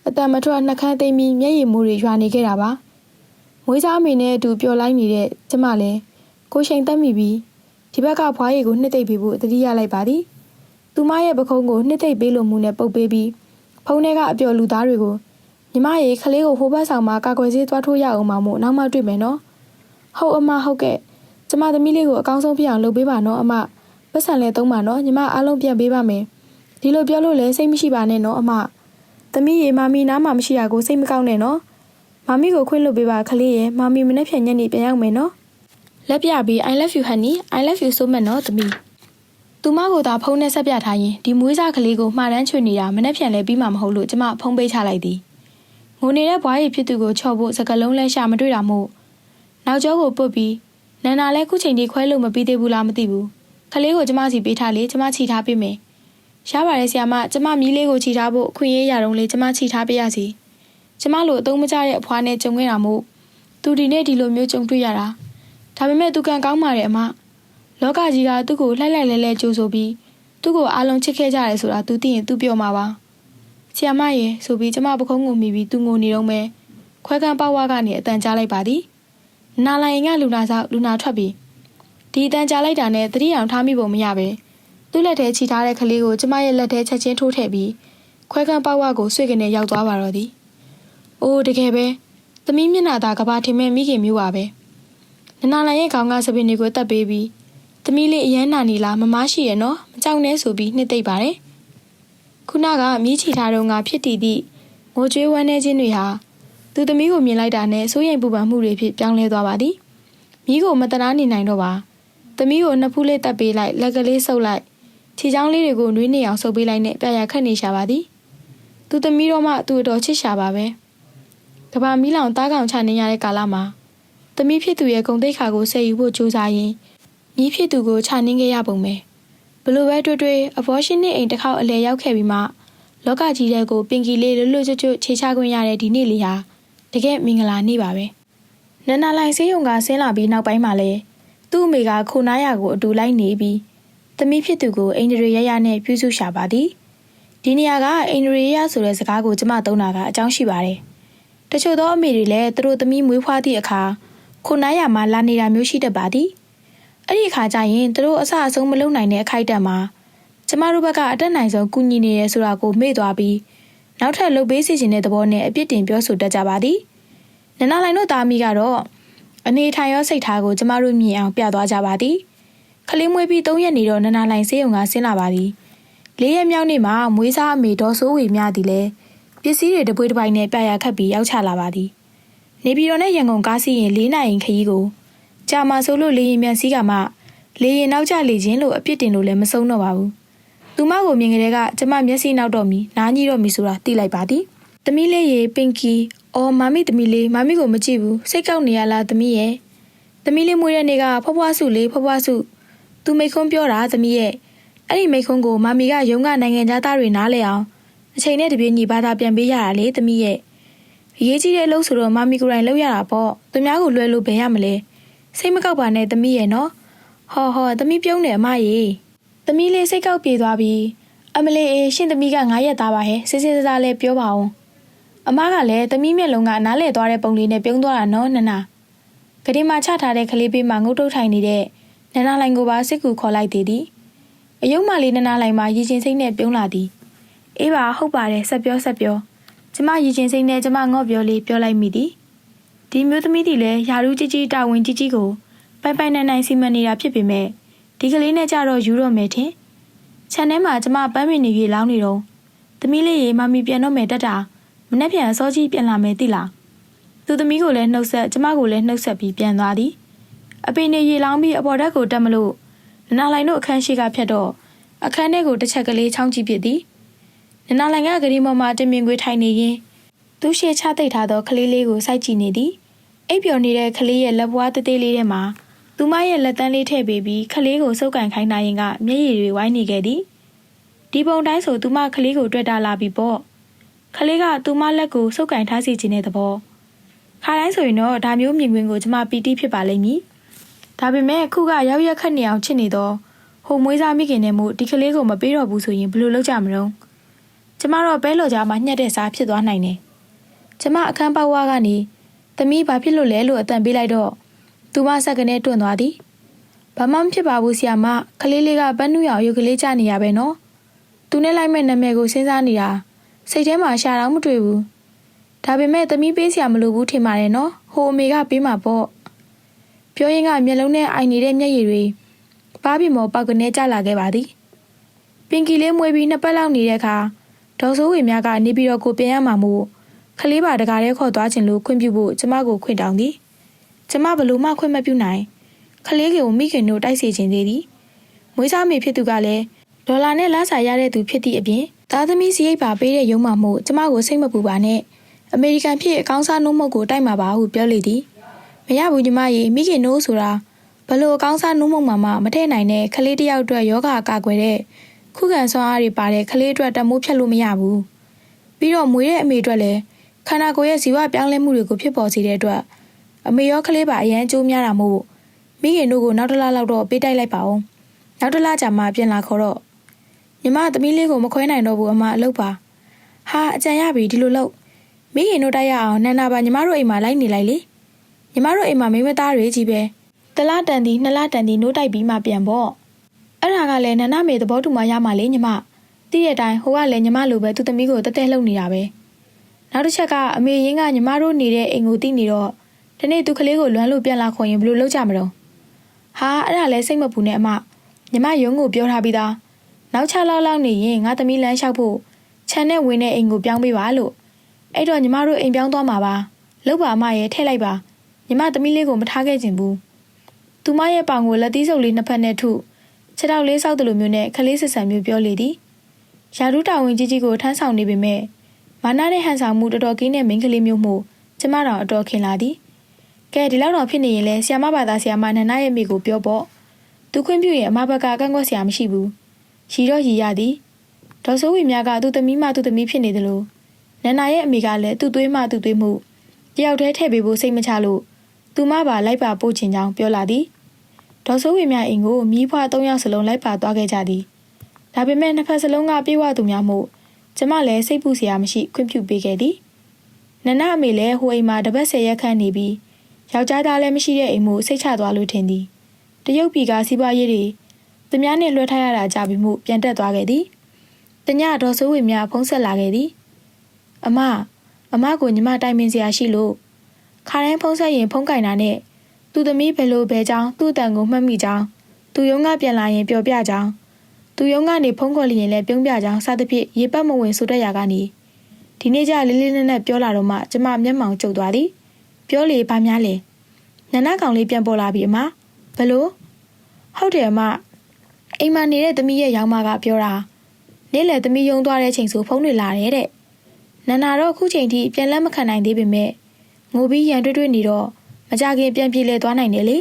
းအတန်မထွက်နှက်ခမ်းသိမ်းပြီးမျက်ရည်မူတွေရွာနေခဲ့တာပါမွေးစားအမေနဲ့အတူပျော်လိုက်နေတဲ့ကျမလည်းကိုရှိန်တက်မိပြီးဒီဘက်ကဖွားရည်ကိုနှစ်သိမ့်ပေးဖို့တတိယလိုက်ပါသည်သူမရဲ့ပခုံးကိုနှစ်သိမ့်ပေးလို့မှုနဲ့ပုတ်ပေးပြီးဖုန်းထဲကအပျော်လူသားတွေကိုညီမရေကလေးကိုဟိုဘက်ဆောင်မှာကာကွယ်ဆေးသွားထိုးရအောင်ပါမို့နောက်မှတွေ့မယ်နော်ဟုတ်အမဟုတ်ကဲ့ကျမသမီးလေးကိုအကောင်းဆုံးဖြစ်အောင်လုပ်ပေးပါနော်အမပတ်စံလဲသုံးပါနော်ညီမအားလုံးပြန်ပေးပါမယ်ဒီလိုပြောလို့လဲစိတ်မရှိပါနဲ့နော်အမသမီးရေမမီနားမှာမရှိတာကိုစိတ်မကောင်းနဲ့နော်မမီကိုခွင့်လွှတ်ပေးပါကလေးရေမမီမနေ့ဖြန်ညနေပြန်ရောက်မယ်နော်လက်ပြပြီး I love you honey I love you so much နော်သမီးသူမကိုသာဖုန်းနဲ့ဆက်ပြထားရင်ဒီမွေးစားကလေးကိုမှားတမ်းချွေနေတာမနေ့ဖြန်လဲပြီးမှမဟုတ်လို့ကျမဖုန်းပေးချလိုက်သည်ငိုနေတဲ့ဘွားရည်ဖြစ်သူကိုချော့ဖို့စကလုံးလဲရှာမတွေ့တာမို့နောက်ကျောကိုပုတ်ပြီးနန္နာလဲခုချိန်ထိခွဲလို့မပြီးသေးဘူးလားမသိဘူးကလေးကိုကျမစီပေးထားလေကျမချီထားပေးမယ်ရပါတယ်ဆရာမကျမမီးလေးကိုချီထားဖို့အခွင့်အရေးရတော့လေကျမချီထားပေးရစီကျမလိုအသုံးမကျတဲ့အဖွားနဲ့ကြုံခဲ့တာမို့သူဒီနေ့ဒီလိုမျိုးကြုံတွေ့ရတာဒါပေမဲ့သူကံကောင်းပါတယ်အမလောကကြီးကသူ့ကိုလှိုက်လိုက်လဲလဲကြိုးဆိုပြီးသူ့ကိုအားလုံးချစ်ခဲ့ကြတယ်ဆိုတာသူသိရင်သူပြောမှာပါဆရာမရေဆိုပြီးကျမပခုံးကိုမိပြီးသူငိုနေတော့မဲခွဲကန်းပေါဝါကနေအတန်ကြားလိုက်ပါသည်နာလိုင်ကလူနာဆောက်လူနာထွက်ပြီးဒီအတန်ကြားလိုက်တာနဲ့သတိအောင်ထားမိပုံမရပဲသူ့လက်ထဲချီထားတဲ့ကလေးကိုကျမရဲ့လက်ထဲချက်ချင်းထိုးထည့်ပြီးခွဲကန်းပေါဝါကိုဆွေကနေရောက်သွားပါတော့သည်အိုးတကယ်ပဲသမီးမျက်နှာသာကဘာထင်မဲ့မိခင်မျိုးပါပဲနာလိုင်ရဲ့ခေါင်းကစပင်းတွေကိုတက်ပေးပြီးသမီးလေးအရန်နာနေလားမမရှိရနော်မကြောက်နဲ့ဆိုပြီးနှစ်သိမ့်ပါတယ်ခုနကမြည်ချီထားတော့ငါဖြစ်တည်သည့်ငိုကြွေးဝမ်းနေခြင်းတွေဟာသူသမီးကိုမြင်လိုက်တာနဲ့စိုးရိမ်ပူပန်မှုတွေဖြစ်ပြောင်းလဲသွားပါသည်မိကိုမတနာနေနိုင်တော့ပါသမီးကိုနှစ်ဖူးလေးတက်ပေးလိုက်လက်ကလေးဆုပ်လိုက်ခြေချောင်းလေးတွေကိုနှွေးနေအောင်ဆုပ်ပေးလိုက်နဲ့ပြရခတ်နေရှာပါသည်သူသမီးတော့မှသူ့တော်ချစ်ရှာပါပဲကဘာမီးလောင်တားကောင်ချနေရတဲ့ကာလမှာသမီးဖြစ်သူရဲ့ဂုံတိတ်ခါကိုဆယ်ယူဖို့ကြိုးစားရင်းမြည်ဖြစ်သူကိုချနှင်းခဲ့ရပုံပဲဘလို့ပဲတွေ့အဘောရှင်နဲ့အိမ်တစ်ခေါက်အလဲရောက်ခဲ့ပြီးမှလောကကြီးတဲ့ကိုပင်ကီလေးလွတ်လွတ်ကျွတ်ကျွတ်ခြေချခွင့်ရတဲ့ဒီနေ့လေးဟာတကယ်မင်္ဂလာနေ့ပါပဲ နန္နာလိုင်ဆေးရုံကဆင်းလာပြီးနောက်ပိုင်းမှာလဲသူ့အမေကခိုနားရကိုအတူလိုက်နေပြီးသမီးဖြစ်သူကိုအိန္ဒြေရရနဲ့ပြုစုရှာပါသည်ဒီနေရာကအိန္ဒြေရရဆိုတဲ့စကားကိုကျမသုံးတာကအကြောင်းရှိပါတယ်တချို့သောအမေတွေလည်းသူတို့သမီးမွေးဖွားသည့်အခါခိုနားရမှာလာနေတာမျိုးရှိတတ်ပါသည်အဲ့ဒီအခါကျရင်သူတို့အဆအဆုံးမလုပ်နိုင်တဲ့အခိုက်အတန့်မှာကျမတို့ဘက်ကအတက်နိုင်ဆုံးကူညီနေရဲဆိုတာကိုမေ့သွားပြီးနောက်ထပ်လုပ်ပေးစီခြင်းတဲ့သဘောနဲ့အပြစ်တင်ပြောဆိုတတ်ကြပါသည်နန္နာလိုင်တို့သားမိကတော့အနေထိုင်ရောစိတ်ထားကိုကျမတို့မြင်အောင်ပြသွားကြပါသည်ခလေးမွေးပြီး3ရက်နေတော့နန္နာလိုင်ဆေးရုံကဆင်းလာပါသည်4ရက်မြောက်နေ့မှာမွေးစားအမေဒေါ်စိုးဝေမြသည်လဲပစ္စည်းတွေတပွေးတစ်ပိုင်းနဲ့ပြရခတ်ပြီးရောက်ချလာပါသည်နေပြည်တော်နဲ့ရန်ကုန်ကားစီးရင်4နာရီခရီးကိုကြာမှဆိုလို့လေရင်မြန်စီးကမှလေရင်နောက်ကျလေခြင်းလို့အပြစ်တင်လို့လည်းမဆုံးတော့ပါဘူးသူမကိုမြင်ကြတဲ့ကကျမမျက်စိနောက်တော့မီနားကြီးတော့မီဆိုတာသိလိုက်ပါသည်သမီးလေးရေပင်ကီအော်မမီသမီးလေးမမီကိုမကြည့်ဘူးစိတ်ကောက်နေရလားသမီးရဲ့သမီးလေးမွေးတဲ့နေ့ကဖွားဖွားစုလေးဖွားဖွားစုသူမိတ်ခွန်းပြောတာသမီးရဲ့အဲ့ဒီမိတ်ခွန်းကိုမမီကရုံးကနိုင်ငံသားတွေနားလဲအောင်အချိန်နဲ့တပြေးညီဘာသာပြန်ပေးရတာလေသမီးရဲ့အရေးကြီးတဲ့အလုပ်ဆိုတော့မမီကိုယ်တိုင်လုပ်ရတာပေါ့သူများကိုလွှဲလို့ဘယ်ရမလဲစိတ်မကောက်ပါနဲ့သမီးရဲ့နော်ဟောသမီးပြုံးတယ်အမရေသမီးလေးစိတ်ကောက်ပြေသွားပြီးအမလေးရှင်သမီးက9ရက်သားပါဟဲ့စစ်စစ်စားလေးပြောပါအောင်အမကလည်းသမီးမျက်လုံးကနားလဲသွားတဲ့ပုံလေးနဲ့ပြုံးသွားတာနော်နန္နာကတိမချထားတဲ့ကလေးပေးမှငုတ်တုတ်ထိုင်နေတဲ့နန္နာလိုင်ကိုပါစစ်ကူခေါ်လိုက်သေးသည်အယုံမလေးနန္နာလိုင်မှာရည်ချင်းစိတ်နဲ့ပြုံးလာသည်အေးပါဟုတ်ပါတယ်ဆက်ပြောကျမရည်ချင်းစိတ်နဲ့ကျမငေါ့ပြောလေးပြောလိုက်မိသည်ဒီမျိုးသမီးတွေလည်းယာရုကြီးကြီးတာဝန်ကြီးကြီးကိုပိုင်ပိုင်နိုင်စီမံနေတာဖြစ်ပေမဲ့ဒီကလေးနဲ့ကြတော့ယူတော့မယ်ထင်ခြံထဲမှာကျမပန်းပင်နေကြီးလောင်းနေတော့သမီးလေးရေမမီပြန်တော့မယ်တက်တာမနေ့ပြန်အစောကြီးပြန်လာမယ်သိလားသူသမီးကိုလည်းနှုတ်ဆက်ကျမကိုလည်းနှုတ်ဆက်ပြီးပြန်သွားသည်အပင်နေရေလောင်းပြီးအပေါ်ဓာတ်ကိုတက်မလို့နန္နာလိုင်တို့အခန်းရှိကဖြတ်တော့အခန်းထဲကိုတစ်ချက်ကလေးချောင်းကြည့်ဖြစ်သည်နန္နာလိုင်ကဂရီမော်မှာတင်မြင်ခွေထိုင်နေရင်သူရှေ့ချသိပ်ထားသောကလေးလေးကိုစိုက်ကြည့်နေသည်အိပ်ပျော်နေတဲ့ကလေးရဲ့လက်ပွားသေးသေးလေးထဲမှာသူမရဲ့လက်တန်းလေးထည့်ပေးပြီးကလေးကိုစုပ်ကန်ခိုင်းနိုင်ရင်ကမျက်ရည်တွေဝိုင်းနေခဲ့သည်ဒီပုံတိုင်းဆိုသူမကလေးကိုတွေ့တာလာပြီပေါ့ကလေးကသူမလက်ကိုစုပ်ကန်ထားစီခြင်းတဲ့သဘောခါတိုင်းဆိုရင်တော့ဒါမျိုးမြင်ကွင်းကိုကျမပီတိဖြစ်ပါလိမ့်မည်ဒါပေမဲ့အခုကရောက်ရက်ခတ်နေအောင်ချစ်နေတော့ဟိုမွေးစားမိခင်နဲ့မို့ဒီကလေးကိုမပေးတော့ဘူးဆိုရင်ဘယ်လိုလုပ်ကြမလို့ကျမတော့ပဲလော်ကြားမှာညှက်တဲ့စားဖြစ်သွားနိုင်တယ်ကျမအခန်းပေါက်ဝါကနေသမီးဘာဖြစ်လို့လဲလို့အတန်ပေးလိုက်တော့သူမဆက်ကနေတွန့်သွားသည်ဘာမှမဖြစ်ပါဘူးဆရာမကလေးလေးကပန်းနုရောင်ရုပ်ကလေးကြနေရပဲနော်သူနဲ့လိုက်မဲ့နာမည်ကိုစဉ်းစားနေတာစိတ်ထဲမှာရှာတော့မတွေ့ဘူးဒါပေမဲ့သမီးပေးဆရာမလိုဘူးထင်ပါတယ်နော်ဟိုအမေကပေးမှာပေါ့ပြောရင်ကမျက်လုံးနဲ့အိုင်နေတဲ့မျက်ရည်တွေပါးပြမောပေါက်ကနေကျလာခဲ့ပါသည်ပင်ကီလေးမွေးပြီး2ပတ်လောက်နေတဲ့အခါဒေါ်စိုးဝေမြကနေပြီးတော့ကိုပြန်ရမှာမို့ခလေးပါတကားလေးခေါ်သွားခြင်းလို့ခွင့်ပြုဖို့ကျမကိုခွင့်တောင်းသည်ကျမဘလို့မှခွင့်မပြုနိုင်ခလေးကိုမိခင်တို့တိုက်စီခြင်းသေးသည်မွေးစားမေဖြစ်သူကလည်းဒေါ်လာနဲ့လစာရတဲ့သူဖြစ်သည့်အပြင်သားသမီးစရိတ်ပါပေးတဲ့ရုံးမှမို့ကျမကိုစိတ်မပူပါနဲ့အမေရိကန်ဖြစ်အကောင်းစားနှုတ်မုတ်ကိုတိုက်မှာပါဟုပြောလေသည်မရဘူးညီမရေမိခင်တို့ဆိုတာဘလို့အကောင်းစားနှုတ်မုတ်မှမထည့်နိုင်တဲ့ခလေးတယောက်အတွက်ယောဂအကာကွယ်တဲ့ခုခံစွမ်းအားတွေပါတဲ့ခလေးအတွက်တမိုးဖြတ်လို့မရဘူးပြီးတော့မွေးတဲ့အမေအတွက်လည်းခန္ဓာကိုယ်ရဲ့ဇီဝပြောင်းလဲမှုတွေကိုဖြစ်ပေါ်စေတဲ့အတွက်အမေရောကလေးပါအရန်ကျိုးများတာမို့မိခင်တို့ကိုနောက်တစ်လလောက်တော့ပေးတိုက်လိုက်ပါအောင်နောက်တစ်လကြာမှပြန်လာခေါ်တော့ညီမသမီးလေးကိုမခွဲနိုင်တော့ဘူးအမအလုပ်ပါဟာအကြံရပြီဒီလိုလုပ်မိခင်တို့တိုက်ရအောင်နန္နာပါညီမတို့အိမ်မှာလိုက်နေလိုက်လေညီမတို့အိမ်မှာမိမသားတွေကြီးပဲတလားတန်သည်2လတန်သည်နိုးတိုက်ပြီးမှပြန်ပေါ့အဲ့ဒါကလည်းနန္နာမေသဘောတူမှရမှလေညီမသိတဲ့အတိုင်းဟိုကလည်းညီမလိုပဲသူသမီးကိုတက်တက်လှုပ်နေတာပဲနောက်တစ်ချက်ကအမေရင်းကညီမတို့နေတဲ့အိမ်ကိုတိနေတော့ဒီနေ့သူကလေးကိုလွမ်းလို့ပြန်လာခေါ်ရင်ဘယ်လိုလုပ်ကြမလို့ဟာအဲ့ဒါလည်းစိတ်မပူနဲ့အမညီမရုံးကိုပြောထားပြီးသားနောက်6လောက်နေရင်ငါသမီးလမ်းလျှောက်ဖို့ခြံနဲ့ဝင်တဲ့အိမ်ကိုပြောင်းပေးပါလို့အဲ့တော့ညီမတို့အိမ်ပြောင်းသွားမှာပါလောက်ပါအမရဲ့ထည့်လိုက်ပါညီမသမီးလေးကိုမထားခဲ့ချင်ဘူးသူမရဲ့ပေါင်ကိုလက်သီးစုပ်လေးနှစ်ဖက်နဲ့ထုခြေထောက်လေးဆောက်တယ်လို့မျိုးနဲ့ခလေးစစ်ဆန်မျိုးပြောလေသည်ယာရုတာဝန်ကြီးကြီးကိုထမ်းဆောင်နေပေမဲ့မာနနဲ့ဟန်ဆောင်မှုတော်တော်ကင်းတဲ့မိန်းကလေးမျိုးမှုကျမတော်အတော်ခင်လာသည်ကဲဒီလောက်တော့ဖြစ်နေရင်လဲဆီယာမဘာသာဆီယာမနန္ဒရဲ့မိကိုပြောပေါ့သူခွင့်ပြုရင်အမဘက်ကကန့်ကွက်စရာမရှိဘူးရီတော့ရီရသည်ဒေါ်စိုးဝေမြကသူ့သမီးမှသူ့သမီးဖြစ်နေတယ်လို့နန္ဒရဲ့အမိကလည်းသူ့သွေးမှသူ့သွေးမှုတယောက်တည်းထည့်ပေးဖို့စိတ်မချလို့ သူမပါလိုက်ပါပို့ချင်ကြောင်းပြောလာသည်ဒေါ်စိုးဝေမြအိမ်ကိုမိဖွား3ယောက်စလုံးလိုက်ပါသွားခဲ့ကြသည်ဒါပေမဲ့နှစ်ဖက်စလုံးကပြေးဝသူများမို့ကျမလည်းစိတ်ပူစရာမရှိခွင့်ပြုပေးခဲ့သည်နနအမေလည်းဟိုအိမ်မှာတပတ်10ရက်ခန့်နေပြီးယောက်ျားသားလည်းမရှိတဲ့အိမ်မို့စိတ်ချသွားလို့ထင်သည်တရုတ်ပြည်ကစီးပွားရေးတွေသူများနဲ့လွှဲထားရတာကြပြီးမှုပြန်တက်သွားခဲ့သည်တညဒေါ်စိုးဝေမြဖုံးဆက်လာခဲ့သည်အမကိုညီမတိုင်ပင်စရာရှိလို့ခါတိုင်းဖုံးဆက်ရင်ဖုံးကင်တာနဲ့သူသမီးဘယ်လိုပဲကြောင်းသူ့အတန်ကိုမှတ်မိကြောင်းသူရုံးကပြန်လာရင်ပြောပြကြောင်းသူရုံးကနေဖုံးခေါ်လျင်လည်းပြုံးပြကြောင်းစသဖြင့်ရေပတ်မဝင်ဆိုတတ်ရာကနေဒီနေ့ကျလေးလေးနက်နက်ပြောလာတော့မှကျမမျက်မှောင်ကျုပ်သွားသည်ပြောလေဘာများလဲနနကောင်လေးပြန်ပေါ်လာပြီအမဘလို့ဟုတ်တယ်အမအိမ်မှာနေတဲ့သမီးရဲ့ရောင်မကပြောတာနေ့လယ်သမီးယုံသွားတဲ့ချိန်ဆိုဖုန်းတွေလာတယ်တဲ့နန္နာတော့အခုချိန်ထိပြန်လက်မခံနိုင်သေးပေမဲ့ငိုပြီးရန်တွေ့နေတော့မကြခင်ပြန်ပြေးလဲသွားနိုင်တယ်လေ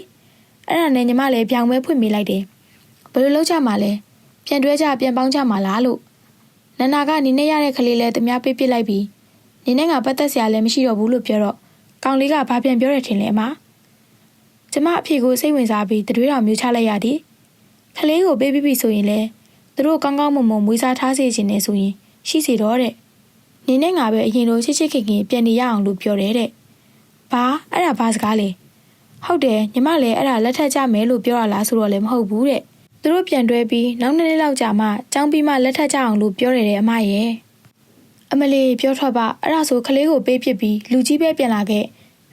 အဲ့ဒါနဲ့ညီမလည်းပြောင်းမဲဖွင့်မိလိုက်တယ်ဘယ်လိုလုပ်ကြမှာလဲပြန်တွဲကြပြန်ပေါင်းကြမှာလားလို့နန္နာကနေနဲ့ရတဲ့ကလေးလဲတများပေးပစ်လိုက်ပြီးနေနဲ့ငါပတ်သက်စရာလည်းမရှိတော့ဘူးလို့ပြောတော့ကောင်လေးကဘာပြန်ပြောရထင်လဲအမကျမအဖေကိုစိတ်ဝင်စားပြီးတတွေးတော်မျိုးချလိုက်ရသည်ကလေးကိုပေးပြီးဆိုရင်လဲသူတို့ကောင်းကောင်းမွန်မွန်မွေးစားထားစေခြင်းနဲ့ဆိုရင်ရှိစီတော့တဲ့နေနဲ့ငါပဲအရင်လိုချစ်ချစ်ခင်ခင်ပြန်နေရအောင်လို့ပြောတယ်တဲ့ဘာအဲ့ဒါဘာစကားလဲဟုတ်တယ်ညီမလည်းအဲ့ဒါလက်ထပ်ကြမယ်လို့ပြောရလားဆိုတော့လည်းမဟုတ်ဘူးတဲ့သူတို့ပြန်တွဲပြီးနောက်2နှစ်လောက်ကြာမှចောင်းပြီးမှလက်ထပ်ကြအောင်လို့ပြောတယ်တဲ့အမရဲ့အမလီပြောထွက်ပါအဲ့ဒါဆိုကလေးကိုပေးဖြစ်ပြီးလူကြီးပဲပြန်လာခဲ့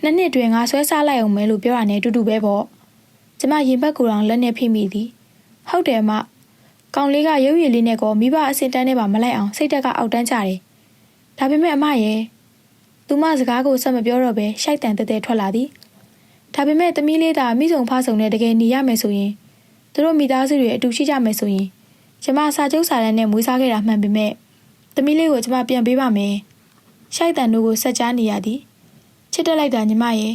2နှစ်တွင်ငါဆွဲစားလိုက်အောင်မယ်လို့ပြောတာနဲ့တူတူပဲပေါ့ကျမရင်ဘက်ကိုယ်တော်လက်နဲ့ဖိမိသည်ဟုတ်တယ်အမကောင်လေးကရုပ်ရည်လေးနဲ့ကောမိဘအစင်တန်းနဲ့ပါမလိုက်အောင်စိတ်တက်ကအောက်တန်းကြတယ်ဒါပေမဲ့အမရဲ့သူမစကားကိုဆက်မပြောတော့ပဲရှိုက်တန်တဲတဲထွက်လာသည်ဒါပေမဲ့သမီးလေးသာမိဆောင်ဖဆောင်နဲ့တကယ်နေရမယ်ဆိုရင်သူတို့မိသားစုတွေအတူရှိကြမယ်ဆိုရင်ကျမစာချုပ်စာတမ်းနဲ့မွေးစားခဲ့တာမှန်ပေမဲ့သမီးလေးကိုကျမပြန်ပေးပါမယ်ရှိုက်တန်တို့ကိုဆက်ကြားနေရသည်ချစ်တက်လိုက်တာညီမရဲ့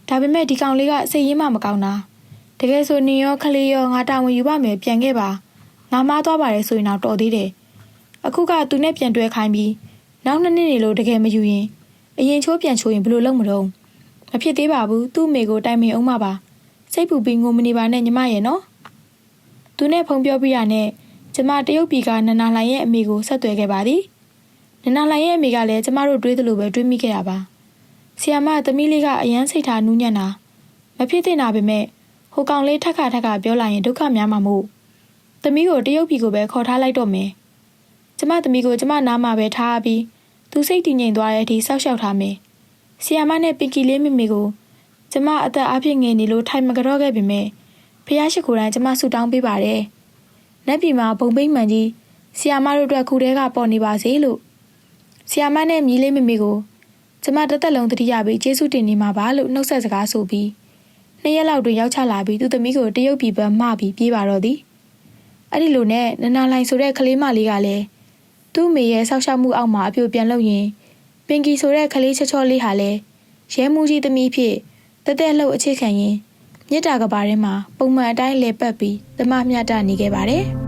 ဒါပေမဲ့ဒီကောင်လေးကစိတ်ရင်းမှမကောင်းတာတကယ်ဆိုနင်ရောခလေးရောငါတာဝန်ယူပါမယ်ပြန်ခဲ့ပါငါမားသွားပါတယ်ဆိုရင်တော့တော်သေးတယ်အခုကသူနဲ့ပြန်တွဲခိုင်းပြီးနောက်2နှစ်နေလို့တကယ်မယူရင်အရင်ချိုးပြန်ချိုးရင်ဘယ်လိုလုပ်မလို့မဖြစ်သေးပါဘူးသူ့မိကိုတိုင်ပင်အောင်ပါစိတ်ပူပြီးငိုမနေပါနဲ့ညီမရဲ့နော်သူနဲ့ဖုန်းပြောပြရနဲ့ကျမတရုတ်ပြည်ကနန္နာလှိုင်ရဲ့အမေကိုဆက်သွယ်ခဲ့ပါသည်နန္နာလှိုင်ရဲ့အမေကလည်းကျမတို့တွေးသလိုပဲတွေးမိခဲ့တာပါဆီယာမသမီးလေးကအယမ်းစိတ်ထားနူးညံ့တာမဖြစ်သင့်တာပေမဲ့ဟိုကောင်လေးထက်ခါပြောလာရင်ဒုက္ခများမှာမို့သမီးကိုတရုတ်ပြည်ကိုပဲခေါ်ထားလိုက်တော့မယ်ကျမသမီးကိုကျမနားမှာပဲထားပြီးသူစိတ်တည်ငြိမ်သွားတဲ့အထိစောက်ရှောက်ထားမယ်ဆီယာမနဲ့ပင်ကီလေးမိမိကိုကျမအသက်အပြည့်ငယ်နေလို့ထိုင်မကြော့ခဲ့ပေမဲ့ဖះရှိခိုးတိုင်းကျမဆူတောင်းပေးပါတယ်။လက်ပြည်မှာဘုံပိတ်မှန်ကြီးဆီယာမတို့အတွက်ခုတဲကပေါ်နေပါစေလို့ဆီယာမနဲ့မြီးလေးမိမိကိုကျမတစ်သက်လုံးတတိယပြီးကျေးဇူးတင်နေမှာပါလို့နှုတ်ဆက်စကားဆိုပြီး2ရက်လောက်တွင်ရောက်ချလာပြီးသူသမီးကိုတရုတ်ပြည်ပမှပြီးပြေးပါတော့သည်။အဲ့ဒီလိုနဲ့နန္နာလှိုင်ဆိုတဲ့ကလေးမလေးကလည်းသူ့မိရဲ့ဆောက်ရှောက်မှုအောက်မှာအပြိုပြန်လုပ်ရင်ပင်ကီဆိုတဲ့ကလေးချောချောလေးဟာလည်းရဲမှုကြီးသမီးဖြစ်တက်တက်လှုပ်အခြေခံရင်မြစ်တာကဘာထဲမှာပုံမှန်အတိုင်းလဲပတ်ပြီးတမမျှတနေခဲ့ပါတယ်။